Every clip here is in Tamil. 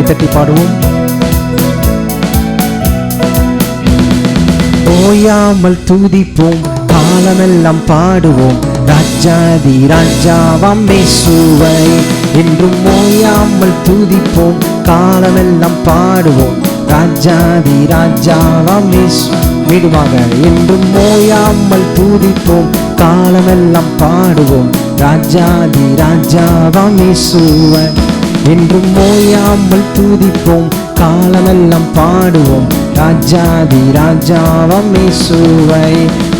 கைத்தட்டி பாடுவோம். ஓயாமல் துதிப்போம், காலமெல்லாம் பாடுவோம், ராஜாதி ராஜாவாம் இயேசுவை. என்றும் ஓயாமல் துதிப்போம், காலமெல்லாம் பாடுவோம், ராஜாதி ராஜாவாம் இயேசு. மீண்டுமாக என்றும் ஓயாமல் துதிப்போம், காலமெல்லாம் பாடுவோம், ராஜாதி ராஜாவாம் இயேசுவை. என்றும் ஓயாமல் துதிப்போம், காலமெல்லாம் பாடுவோம், ராஜாதி ராஜாவாம் இயேசுவை.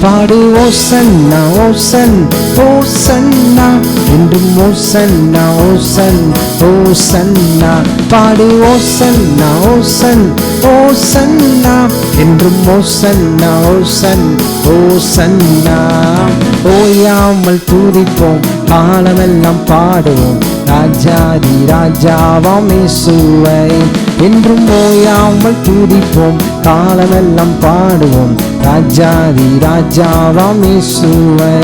பாடு ஓசன்னா ஓசன் ஓசன்னா, என்றும் ஓசன்னா ஓசன் ஓசன்னா. பாடு ஓசன்னா ஓசன் ஓசன்னா, என்றும் ஓசன்னா ஓசன் ஓசன்னா. ஓயாமல் துதிப்போம், காலமெல்லாம் பாடுவோம், ராஜாதி ராஜாவாம் இயேசுவை. என்றும் ஓயாமல் துதிப்போம், காலமெல்லாம் பாடுவோம், ராஜாதி ராஜாவாம் இயேசுவை.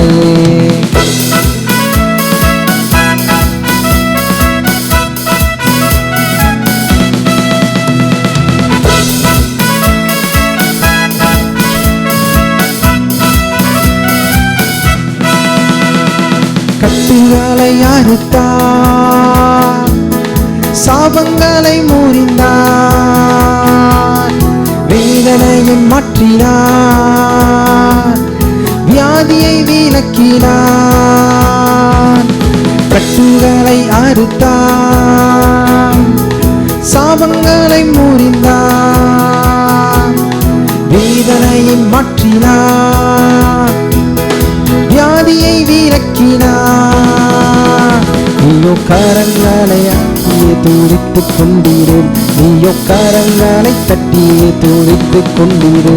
கட்டுகளை அறுத்தார், சாபங்களை முறிந்தார், வேதனையை மாற்றினார், வியாதியை விலக்கினார். கட்டுகளை அறுத்தார், சாபங்களை முறிந்தார், வேதனையை மாற்றினார், வியாதியை விலக்கினார். நீயோ கரங்களை தட்டியே துடித்துக் கொண்டீரு, நீயோ கரங்களை தட்டியே துடித்துக் கொண்டீரு.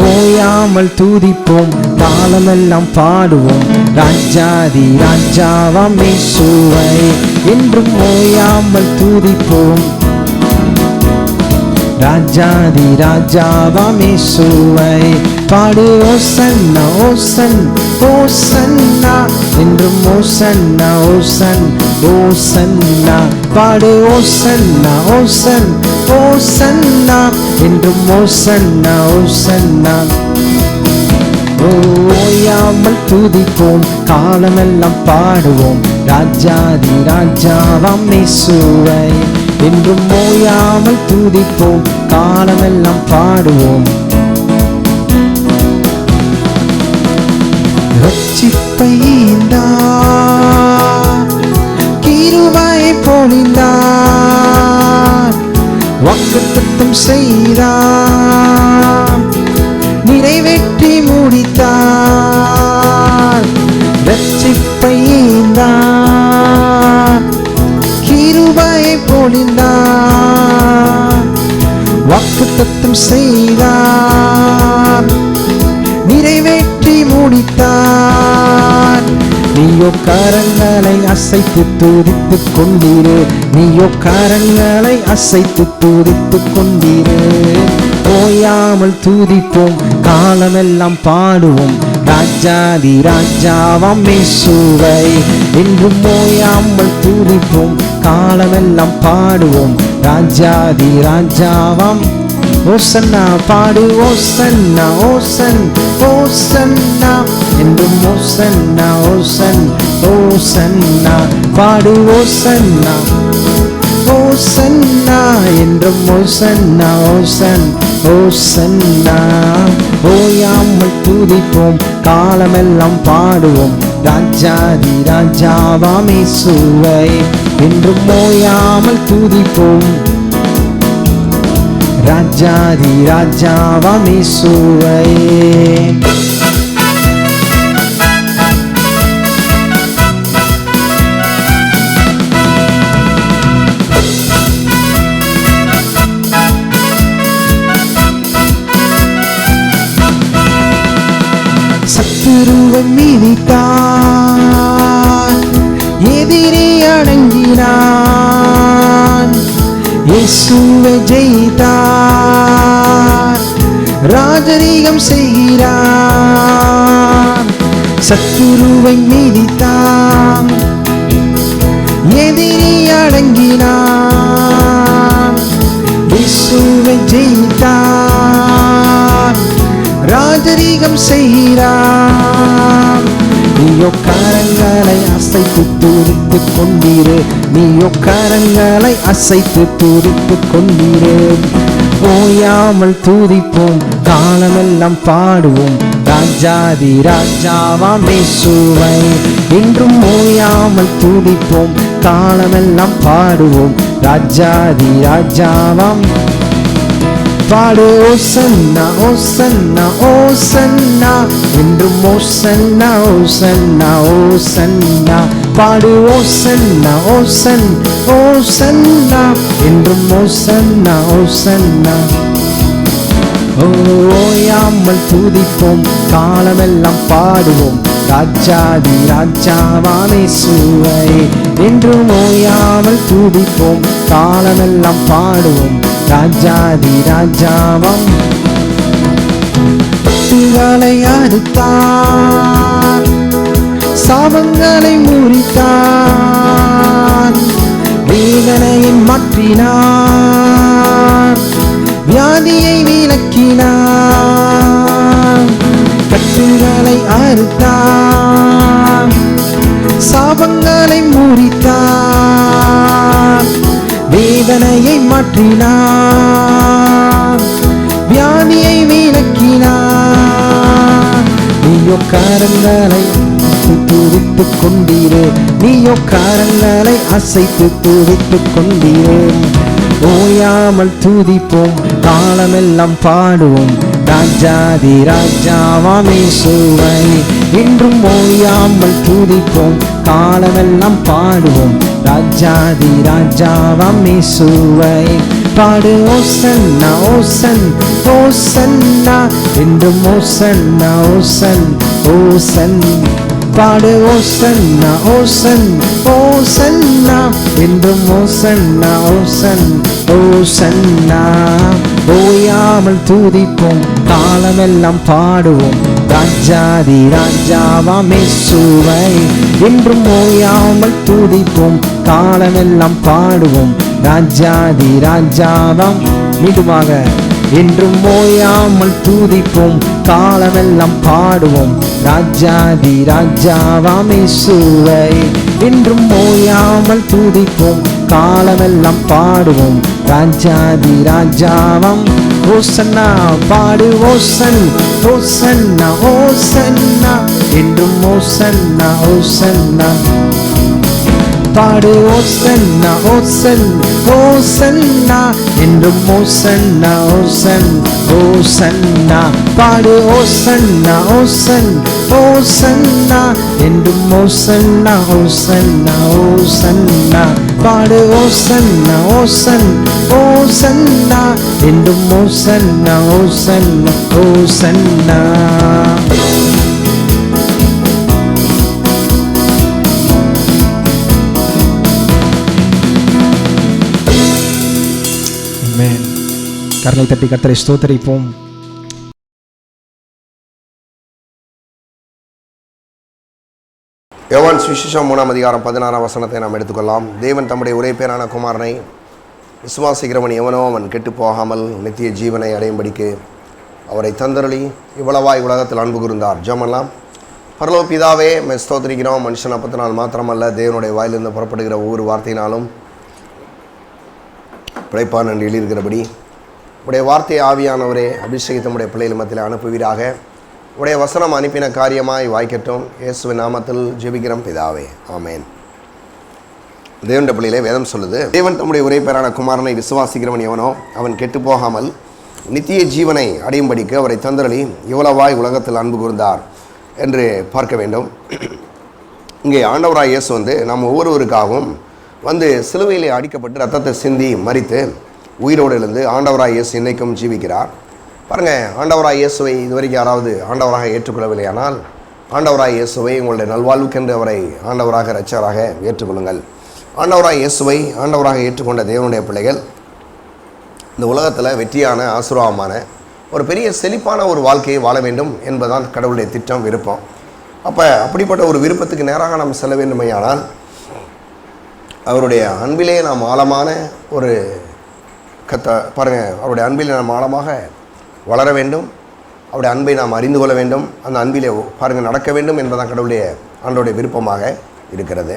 ஓயாமல் துதிப்போம், காலமெல்லாம் பாடுவோம், ராஜாதி ராஜாவாம் இயேசுவை. என்றும் ஓயாமல் துதிப்போம், ராஜாதி ராஜாவாம் இயேசுவை. பாடு ஓசன்னா ஓசன் ஓசன்னா, என்றும் ஓசன்னா ஓசன் ஓசன்னா. பாடு ஓசன்னா ஓசன் ஓசன்னா, என்றும் ஓசன்னா ஓசன்னா. ஓயாமல் துதிப்போம், காலமெல்லாம் பாடுவோம், ராஜாதி ராஜாவாம் இயேசுவை. என்றும் ஓயாமல் துதிப்போம், காலமெல்லாம் பாடுவோம். ரட்சிப்பை ஈந்தார், கிருபையை பொழிந்தார், வாக்குத்தத்தம் செய்தார், நிறைவேற்றி முடித்தார். ரட்சிப்பை ஈந்தார், கிருபையை பொழிந்தார், வாக்குத்தத்தம் செய்தார், நிறைவேற்றி முடித்தார். நீயோ கரங்களை அசைத்து துதித்துக் கொண்டீரு, நீயோ கரங்களை அசைத்து துதித்துக் கொண்டீரு. ஓயாமல் துதிப்போம், காலமெல்லாம் பாடுவோம், ராஜாதி ராஜாவாம் இயேசுவை. என்றும் ஓயாமல் துதிப்போம், காலமெல்லாம் பாடுவோம், ராஜாதி ராஜாவாம். ஓசன்னா பாடு ஓசன்னா ஓசன் ஓசன்னா, என்றும் ஓசன்னா ஓசன் ஓசன்னா. பாடு ஓசன்னா ஓசன்னா, என்றும் ஓசன்னா ஓசன் ஓசன்னா. ஓயாமல் துதிப்போம், காலமெல்லாம் பாடுவோம், ராஜாதி ராஜாவாம் இயேசுவை. என்றும் ஓயாமல் துதிப்போம், ராஜாதி ராஜாவாம் இயேசுவை. சத்துருவை மீதித்தான், எதிரே அடங்கினான், இயேசுவை ஜெயித்தார், ராஜரீகம் செய்கிறார். சத்துருவை மீதித்தான், எதிரே அடங்கினார், இயேசுவை ஜெயித்தார், ராஜரீகம் செய்கிறார். நீயோ கரங்களை அசைத்து துதித்து கொண்டீரே, நீயோ கரங்களை அசைத்து துதித்து கொண்டீரே. ஓயாமல் துதிப்போம், காலமெல்லாம் பாடுவோம், ராஜாதி ராஜாவாம் இயேசுவை. இன்றும் ஓயாமல் துதிப்போம், காலமெல்லாம் பாடுவோம், ராஜாதி ராஜாவாம். பாடு ஓசன்னா ஓசன்னா ஓசன்னா, என்றும் ஓசன்னா ஓசன்னா ஓசன்னா. பாடு ஓசன்னா ஓசன் ஓசன்னா, என்றும் ஓசன்னா ஓசன்னா. ஓயாமல் துதிப்போம், காலமெல்லாம் பாடுவோம், ராஜாதி ராஜாவாம் இயேசுவை. என்றும் ஓயாமல் துதிப்போம், காலமெல்லாம் பாடுவோம், ராஜாதி ராஜாவாம். கட்டுகளை அறுத்தார், சாபங்களை முறித்தார், வேதனையை மாற்றினார், வியாதியை விலக்கினார். கட்டுகளை அறுத்தார், சாபங்களை முறித்தார், வேதனையை மாற்றினார், வியாதியை விலக்கினார். நீயோ கரங்களை துதித்து கொண்டீரே, நீயோ கரங்களை அசைத்து துதித்து கொண்டீரே. ஓயாமல் துதிப்போம், காலமெல்லாம் பாடுவோம், ராஜாதி ராஜாவாம் இயேசுவை. இன்றும் ஓயாமல் துதிப்போம், காலமெல்லாம் பாடுவோம், ராஜாதி ராஜாவாம் இயேசுவை. பாடு ஓசன்னா ஓசன் ஓசன்னா, என்றும் ஓசன்னா ஓசன் ஓசன். பாடு ஓசன்னா ஓசன் ஓசன்னா, என்றும் ஓசன்னா ஓசன் ஓசன்னா. ஓயாமல் துதிப்போம், காலமெல்லாம் பாடுவோம், ராஜாதி ராஜாவாம் இயேசுவை. என்றும் ஓயாமல் துதிப்போம், காலமெல்லாம் பாடுவோம், ராஜாதி ராஜாவாம். மீண்டுமாக என்றும் ஓயாமல் துதிப்போம், காலமெல்லாம் பாடுவோம், ராஜாதி ராஜாவாம் இயேசுவை. என்றும் ஓயாமல் துதிப்போம், காலமெல்லாம் பாடுவோம், ராஜாதி ராஜாவாம். ஓசன்னா பாடு ஓசன் ஓசன்னா ஓசன்னா, என்றும் ஓசன்னா ஓசன்னா. பாடு ஓசன்னா ஓசன் ஓசன்னா, என்றும் ஓசன்னா ஓசன் ஓசன்னா. பாடு ஓசன்னா ஓசன் ஓசன்னா, என்றும் ஓசன்னா ஓசன்னா ஓசன்னா. பாடு ஓசன்னா ஓசன் ஓசன்னா, என்றும் ஓசன்னா ஓசன்னா ஓசன்னா. கர்ணை தட்டி கர்த்தரை ஸ்தோத்தரிப்போம். யோவான் சுவிசேஷம் 3ஆம் அதிகாரம் 16ஆம் வசனத்தை நாம் எடுத்துக்கொள்ளலாம். தேவன் தம்முடைய ஒரே பேரான குமாரனை விசுவாசிக்கிறவன் எவனோ அவன் கெட்டு போகாமல் நித்திய ஜீவனை அடையும்படிக்கு அவரை தந்தருளி இவ்வளவாய் உலகத்தில் அன்பு கூர்ந்தார். ஜெபமெல்லாம். பரலோக பிதாவே, ஸ்தோத்திரிக்கிறோம். மனுஷன் அப்பத்தினால் மாத்திரமல்ல, தேவனுடைய வாயிலிருந்து புறப்படுகிற ஒவ்வொரு வார்த்தையினாலும் பிழைப்பான் என்று எழுதியிருக்கிறபடி உடைய வார்த்தை ஆவியானவரே அபிஷேகித்த உடைய பிள்ளைகள் மத்தியில் அனுப்புவீராக. உடைய வசனம் அனுப்பின காரியமாய் வாய்க்கட்டும். இயேசுவின் நாமத்தில் ஜெபிக்கிறோம் பிதாவே, ஆமேன். தேவனுடைய பிள்ளைகளே, வேதம் சொல்லுது, தேவன் தம்முடைய ஒரே பேரான குமாரனை விசுவாசிக்கிறவன் எவனோ அவன் கெட்டு போகாமல் நித்திய ஜீவனை அடையும்படிக்கு அவரை தந்தரளி இவ்வளவாய் உலகத்தில் அன்பு கூர்ந்தார் என்று பார்க்க வேண்டும். இங்கே ஆண்டவராய் இயேசு நாம் ஒவ்வொருவருக்காகவும் சிலுவையிலே அடிக்கப்பட்டு ரத்தத்தை சிந்தி மரித்து உயிரோடு எழுந்து ஆண்டவராய் இயேசு இன்னைக்கும் ஜீவிக்கிறார். பாருங்கள், ஆண்டவராய் இயேசுவை இதுவரைக்கும் யாராவது ஆண்டவராக ஏற்றுக்கொள்ளவில்லையானால் ஆண்டவராய் இயேசுவை உங்களுடைய நல்வாழ்வுக்கென்று அவரை ஆண்டவராக இரட்சகராக ஏற்றுக்கொள்ளுங்கள். ஆண்டவராய் இயேசுவை ஆண்டவராக ஏற்றுக்கொண்ட தேவனுடைய பிள்ளைகள் இந்த உலகத்தில் வெற்றியான ஆசீர்வாதமான ஒரு பெரிய செழிப்பான ஒரு வாழ்க்கையை வாழ வேண்டும் என்பதுதான் கடவுளுடைய திட்டம், விருப்பம். அப்படிப்பட்ட ஒரு விருப்பத்துக்கு நேராக நாம் செல்ல வேண்டுமையானால் அவருடைய அன்பிலே நாம் ஆழமான ஒரு பாருங்கள், அவருடைய அன்பில் நாம் ஆழமாக வளர வேண்டும், அவருடைய அன்பை நாம் அறிந்து கொள்ள வேண்டும், அந்த அன்பிலே பாருங்கள் நடக்க வேண்டும் என்பதான் கடவுளுடைய ஆண்டோடைய விருப்பமாக இருக்கிறது.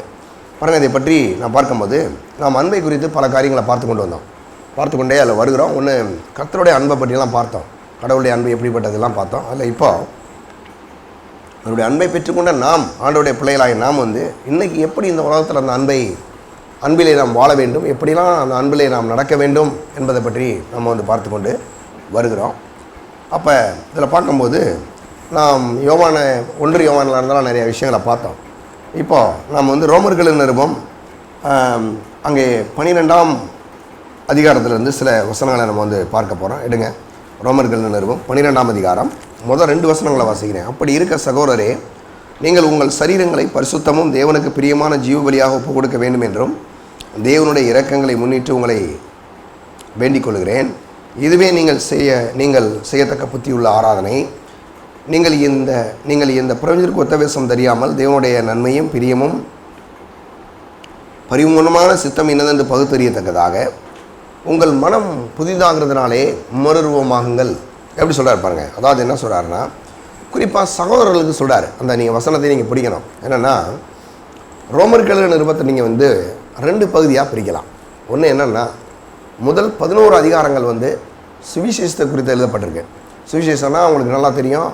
பாருங்கள், இதை பற்றி நான் பார்க்கும்போது நாம் அன்பை குறித்து பல காரியங்களை பார்த்து கொண்டே அதில் வருகிறோம். ஒன்று கர்த்தருடைய அன்பை பற்றியெல்லாம் பார்த்தோம், கடவுளுடைய அன்பு எப்படிப்பட்டதெல்லாம் பார்த்தோம். அதில் இப்போ அவருடைய அன்பை பெற்றுக்கொண்ட நாம், ஆண்டோடைய பிள்ளைகளாக நாம் இன்றைக்கி எப்படி இந்த உலகத்தில் அந்த அன்பிலே நாம் வாழ வேண்டும், எப்படிலாம் அந்த அன்பிலே நாம் நடக்க வேண்டும் என்பதை பற்றி நம்ம பார்த்து கொண்டு வருகிறோம். அப்போ இதில் பார்க்கும்போது நாம் ஒன்று யோவானில் இருந்தாலும் நிறைய விஷயங்களை பார்த்தோம். இப்போது நாம் ரோமர்களின் நிருபம் அங்கே 12ஆம் அதிகாரத்திலிருந்து சில வசனங்களை நம்ம பார்க்க போகிறோம். எடுங்க, ரோமர்களின் நிருபம் 12ஆம் அதிகாரம் முதல் 2 வசனங்களை வாசிக்கிறேன். அப்படி இருக்க சகோதரரே, நீங்கள் உங்கள் சரீரங்களை பரிசுத்தமும் தேவனுக்கு பிரியமான ஜீவ பலியாக ஒப்புக் கொடுக்க வேண்டும் என்றும் தேவனுடைய இரக்கங்களை முன்னிட்டு உங்களை வேண்டிக் கொள்கிறேன். இதுவே நீங்கள் செய்யத்தக்க புத்தியுள்ள ஆராதனை. நீங்கள் இந்த பிரபஞ்சத்திற்கு ஒத்தவேசம் தெரியாமல் தேவனுடைய நன்மையும் பிரியமும் பரிபூர்ணமான சித்தம் என்னதென்று பகுத்தறியத்தக்கதாக உங்கள் மனம் புதிதாகிறதுனாலே மறுரூபமாகுங்கள். எப்படி சொல்கிறார் பாருங்க. அதாவது என்ன சொல்கிறாருன்னா, குறிப்பாக சகோதரர்களுக்கு சொல்கிறார். அந்த நீங்கள் வசனத்தை நீங்கள் பிடிக்கணும். என்னென்னா, ரோமர்கள் நிருபத்தை நீங்கள் 2 பகுதியாக பிரிக்கலாம். ஒன்று என்னென்னா, முதல் 11 அதிகாரங்கள் சுவிசேஷத்தை குறித்து எழுதப்பட்டிருக்கு. சுவிசேஷம்னா அவங்களுக்கு நல்லா தெரியும்,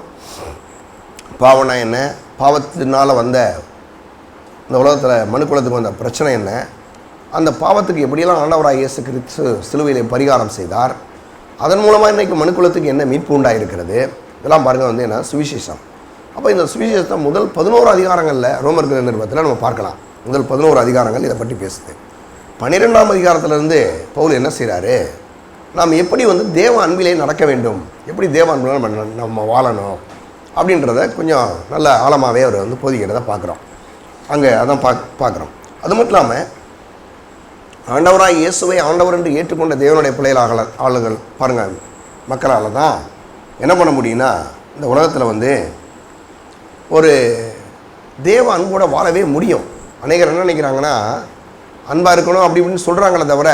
பாவம்னா என்ன, பாவத்தினால் வந்த இந்த உலகத்தில் மனுக்குலத்துக்கு வந்த பிரச்சனை என்ன, அந்த பாவத்துக்கு எப்படியெல்லாம் ஆண்டவராக இயேசு கிறிஸ்து சிலுவையிலே பரிகாரம் செய்தார், அதன் மூலமாக இன்றைக்கு மனுக்குலத்துக்கு என்ன மீட்பு உண்டாயிருக்கிறது, இதெல்லாம் பாருங்கள் என்ன சுவிசேஷம். அப்போ இந்த சுவிசேஷத்தை முதல் 11 அதிகாரங்களில் ரோமர்கள் நிருபத்தில் நம்ம பார்க்கலாம். முதல் 11 அதிகாரங்கள் இதை பற்றி பேசுது. 12ஆம் அதிகாரத்திலிருந்து பவுல் என்ன செய்கிறாரு, நாம் எப்படி தேவ அன்பிலே நடக்க வேண்டும், எப்படி தேவ அன்பில் நம்ம வாழணும் அப்படின்றத கொஞ்சம் நல்ல ஆழமாகவே அவர் போதிக்கிறத பார்க்குறோம். அங்கே அதான் பார்க்குறோம். அது மட்டும் இல்லாமல் ஆண்டவராக இயேசுவை ஆண்டவர் என்று ஏற்றுக்கொண்ட தேவனுடைய பிள்ளைகளாக ஆளுகள் பாருங்கள், மக்களால் தான் என்ன பண்ண முடியும்னா, இந்த உலகத்தில் ஒரு தேவ அன்போடு வாழவே முடியும். அநேகர் என்ன நினைக்கிறாங்கன்னா, அன்பாக இருக்கணும் அப்படி இப்படின்னு சொல்கிறாங்களே தவிர,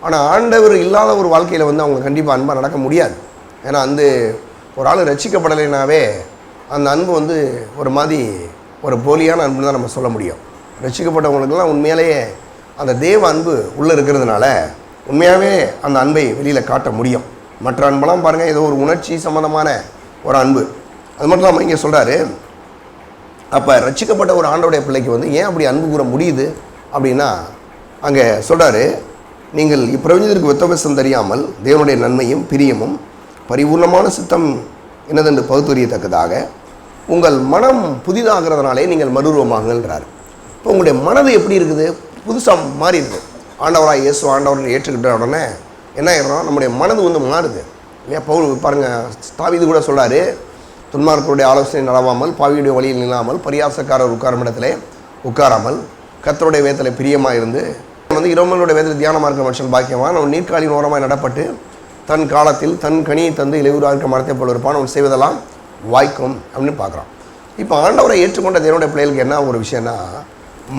ஆனால் ஆண்டவர் இல்லாத ஒரு வாழ்க்கையில் அவங்க கண்டிப்பாக அன்பாக நடக்க முடியாது. ஏன்னா ஒரு ஆள் ரட்சிக்கப்படலைனாவே அந்த அன்பு ஒரு மாதிரி ஒரு போலியான அன்புன்னு தான் நம்ம சொல்ல முடியும். ரட்சிக்கப்பட்டவங்களுக்கெல்லாம் உண்மையிலேயே அந்த தேவ அன்பு உள்ளே இருக்கிறதுனால உண்மையாகவே அந்த அன்பை வெளியில் காட்ட முடியும். மற்ற அன்பெல்லாம் பாருங்கள், ஏதோ ஒரு உணர்ச்சி சம்மந்தமான ஒரு அன்பு. அது மட்டும் இல்லாமல் இங்கே சொல்கிறாரு, அப்போ ரட்சிக்கப்பட்ட ஒரு ஆண்டோடைய பிள்ளைக்கு ஏன் அப்படி அன்பு கூற முடியுது அப்படின்னா, அங்கே சொல்கிறாரு, நீங்கள் இப்பிரபஞ்சத்திற்கு ஒத்தவேசம் தெரியாமல் தேவனுடைய நன்மையும் பிரியமும் பரிபூர்ணமான சித்தம் என்னதென்று பகுத்தறியத்தக்கதாக உங்கள் மனம் புதிதாகிறதுனாலே நீங்கள் மறுரூபமாகுங்கள்ன்றார். இப்போ உங்களுடைய மனது எப்படி இருக்குது, புதுசாக மாறிடுது. ஆண்டவராக இயேசு ஆண்டவரை ஏற்றுக்கிட்ட உடனே என்ன ஆகிடும், நம்முடைய மனது மாறுது இல்லையா. பவுல் பாருங்கள், தாவீது கூட சொல்கிறாரு, துன்மார்க்கருடைய ஆலோசனை நடவாமல் பாவியுடைய வழியில் நில்லாமல் பரியாசக்காரர் உட்காரும் இடத்திலே உட்காராமல் கர்த்தருடைய வேதத்தில் பிரியமாக இருந்து இரவங்களுடைய வேதத்தில் தியானமாக இருக்கிற மனுஷன் பாக்கியவான், அவன் நீர்க்காலின் ஓரமாக நடப்பட்டு தன் காலத்தில் தன் கனியை தந்து இலையூராக இருக்க மரத்தை போல இருப்பான், அவன் செய்வதெல்லாம் வாய்க்கும் அப்படின்னு பார்க்குறான். இப்போ ஆண்டவரை ஏற்றுக்கொண்ட தேவனுடைய பிள்ளைகளுக்கு என்ன ஒரு விஷயம்னா,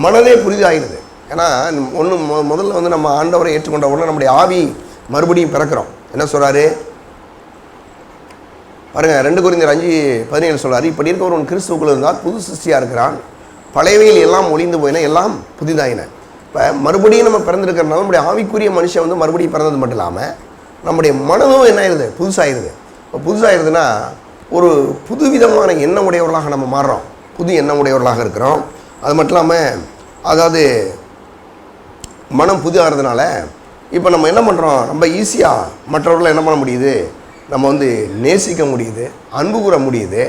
மனதே புரிதாகிறது. ஏன்னா முதல்ல நம்ம ஆண்டவரை ஏற்றுக்கொண்ட உடனே நம்முடைய ஆவி மறுபடியும் பிறக்கிறோம். என்ன சொல்கிறாரு பாருங்கள், 2 கொரிந்தியர் 5:17 சொல்கிறாரு, இப்படி இருக்கவன் கிறிஸ்துவுக்குள்ள இருந்தால் புது சிருஷ்டியாக இருக்கிறான், பழையவையில் எல்லாம் ஒளிந்து போயின, எல்லாம் புதிதாயின. இப்போ மறுபடியும் நம்ம பிறந்திருக்கிறதுனால நம்முடைய ஆவிக்குரிய மனுஷன் மறுபடியும் பிறந்தது மட்டும் இல்லாமல் நம்முடைய மனதும் என்ன ஆயிடுது, புதுசாகிடுது. இப்போ புதுசாகிடுதுன்னா ஒரு புது விதமான எண்ணம் உடையவர்களாக நம்ம மாறுறோம், புது எண்ணம் உடையவர்களாக இருக்கிறோம். அது மட்டும் இல்லாமல் அதாவது மனம் புதிதாகிறதுனால இப்போ நம்ம என்ன பண்ணுறோம், ரொம்ப ஈஸியாக மற்றவர்களை என்ன பண்ண முடியுது, நம்ம நேசிக்க முடியுது, அன்பு கூற முடியுது.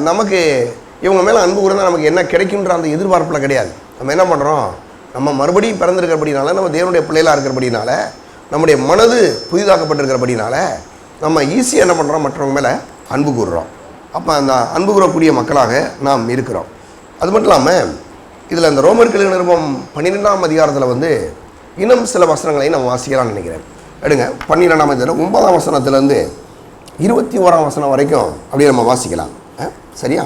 நமக்கு இவங்க மேலே அன்பு கூறந்தால் நமக்கு என்ன கிடைக்குன்ற அந்த எதிர்பார்ப்பில் கிடையாது. நம்ம என்ன பண்ணுறோம், நம்ம மறுபடியும் பிறந்திருக்கிறபடினால, நம்ம தேவனுடைய பிள்ளைகளாக இருக்கிறபடினால, நம்முடைய மனது புதிதாக்கப்பட்டிருக்கிறபடினால நம்ம ஈஸியாக என்ன பண்ணுறோம், மற்றவங்க மேலே அன்பு கூறுறோம். அப்போ அந்த அன்பு கூறக்கூடிய மக்களாக நாம் இருக்கிறோம். அது மட்டும் இல்லாமல் இதில் இந்த ரோமர்கள் நிருபம் 12ஆம் அதிகாரத்தில் இன்னும் சில வசனங்களை நம்ம வாசிக்கலாம்னு நினைக்கிறேன். எடுங்க, 12ஆம் அதிகாரம் 9ஆம் வசனத்துலேருந்து 21ஆம் வசனம் வரைக்கும் அப்படியே நம்ம வாசிக்கலாம். சரியா?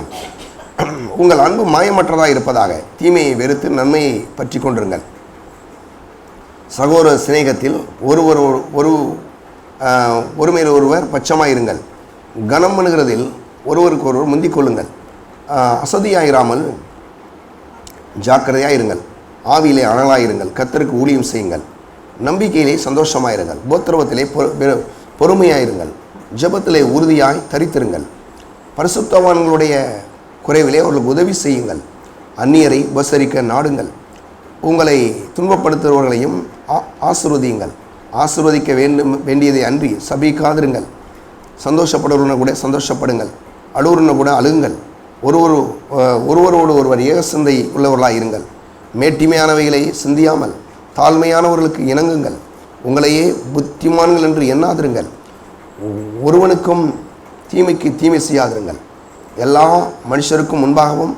உங்கள் அன்பு மாயமற்றதாக இருப்பதாக தீமையை வெறுத்து நன்மையை பற்றி கொண்டிருங்கள். சகோதர சிநேகத்தில் ஒருமையில் ஒருவர் பட்சமாயிருங்கள். கனம் பண்ணுகிறதில் ஒருவருக்கு ஒருவர் முந்திக் கொள்ளுங்கள். அசதியாயிராமல் ஜாக்கிரதையாயிருங்கள். ஆவியிலே அனலாயிருங்கள். கர்த்தருக்கு ஊழியம் செய்யுங்கள். நம்பிக்கையிலே சந்தோஷமாயிருங்கள். உபத்திரவத்திலே பொறுமையாயிருங்கள். ஜெபத்திலே உறுதியாய் தரித்திருங்கள். பரிசுத்தவான்களுடைய குறைவிலே அவர்களுக்கு உதவி செய்யுங்கள். அந்நியரை உபசரிக்க நாடுங்கள். உங்களை துன்பப்படுத்துகிறவர்களையும் ஆசீர்வதியுங்கள். ஆசீர்வதிக்க வேண்டியதை அன்றி சபிக்காதிருங்கள். சந்தோஷப்படுறவன கூட சந்தோஷப்படுங்கள். அழுவுறன கூட அழுகுங்கள். ஒருவரோடு ஒருவர் ஏக சிந்தை உள்ளவர்களாக இருங்கள். மேட்டிமையானவைகளை சிந்தியாமல் தாழ்மையானவர்களுக்கு இணங்குங்கள். உங்களையே புத்திமான்கள் என்று எண்ணாதிருங்கள். ஒருவனுக்கும் தீமைக்கு தீமை செய்யாதிருங்கள். எல்லா மனுஷருக்கும் முன்பாகவும்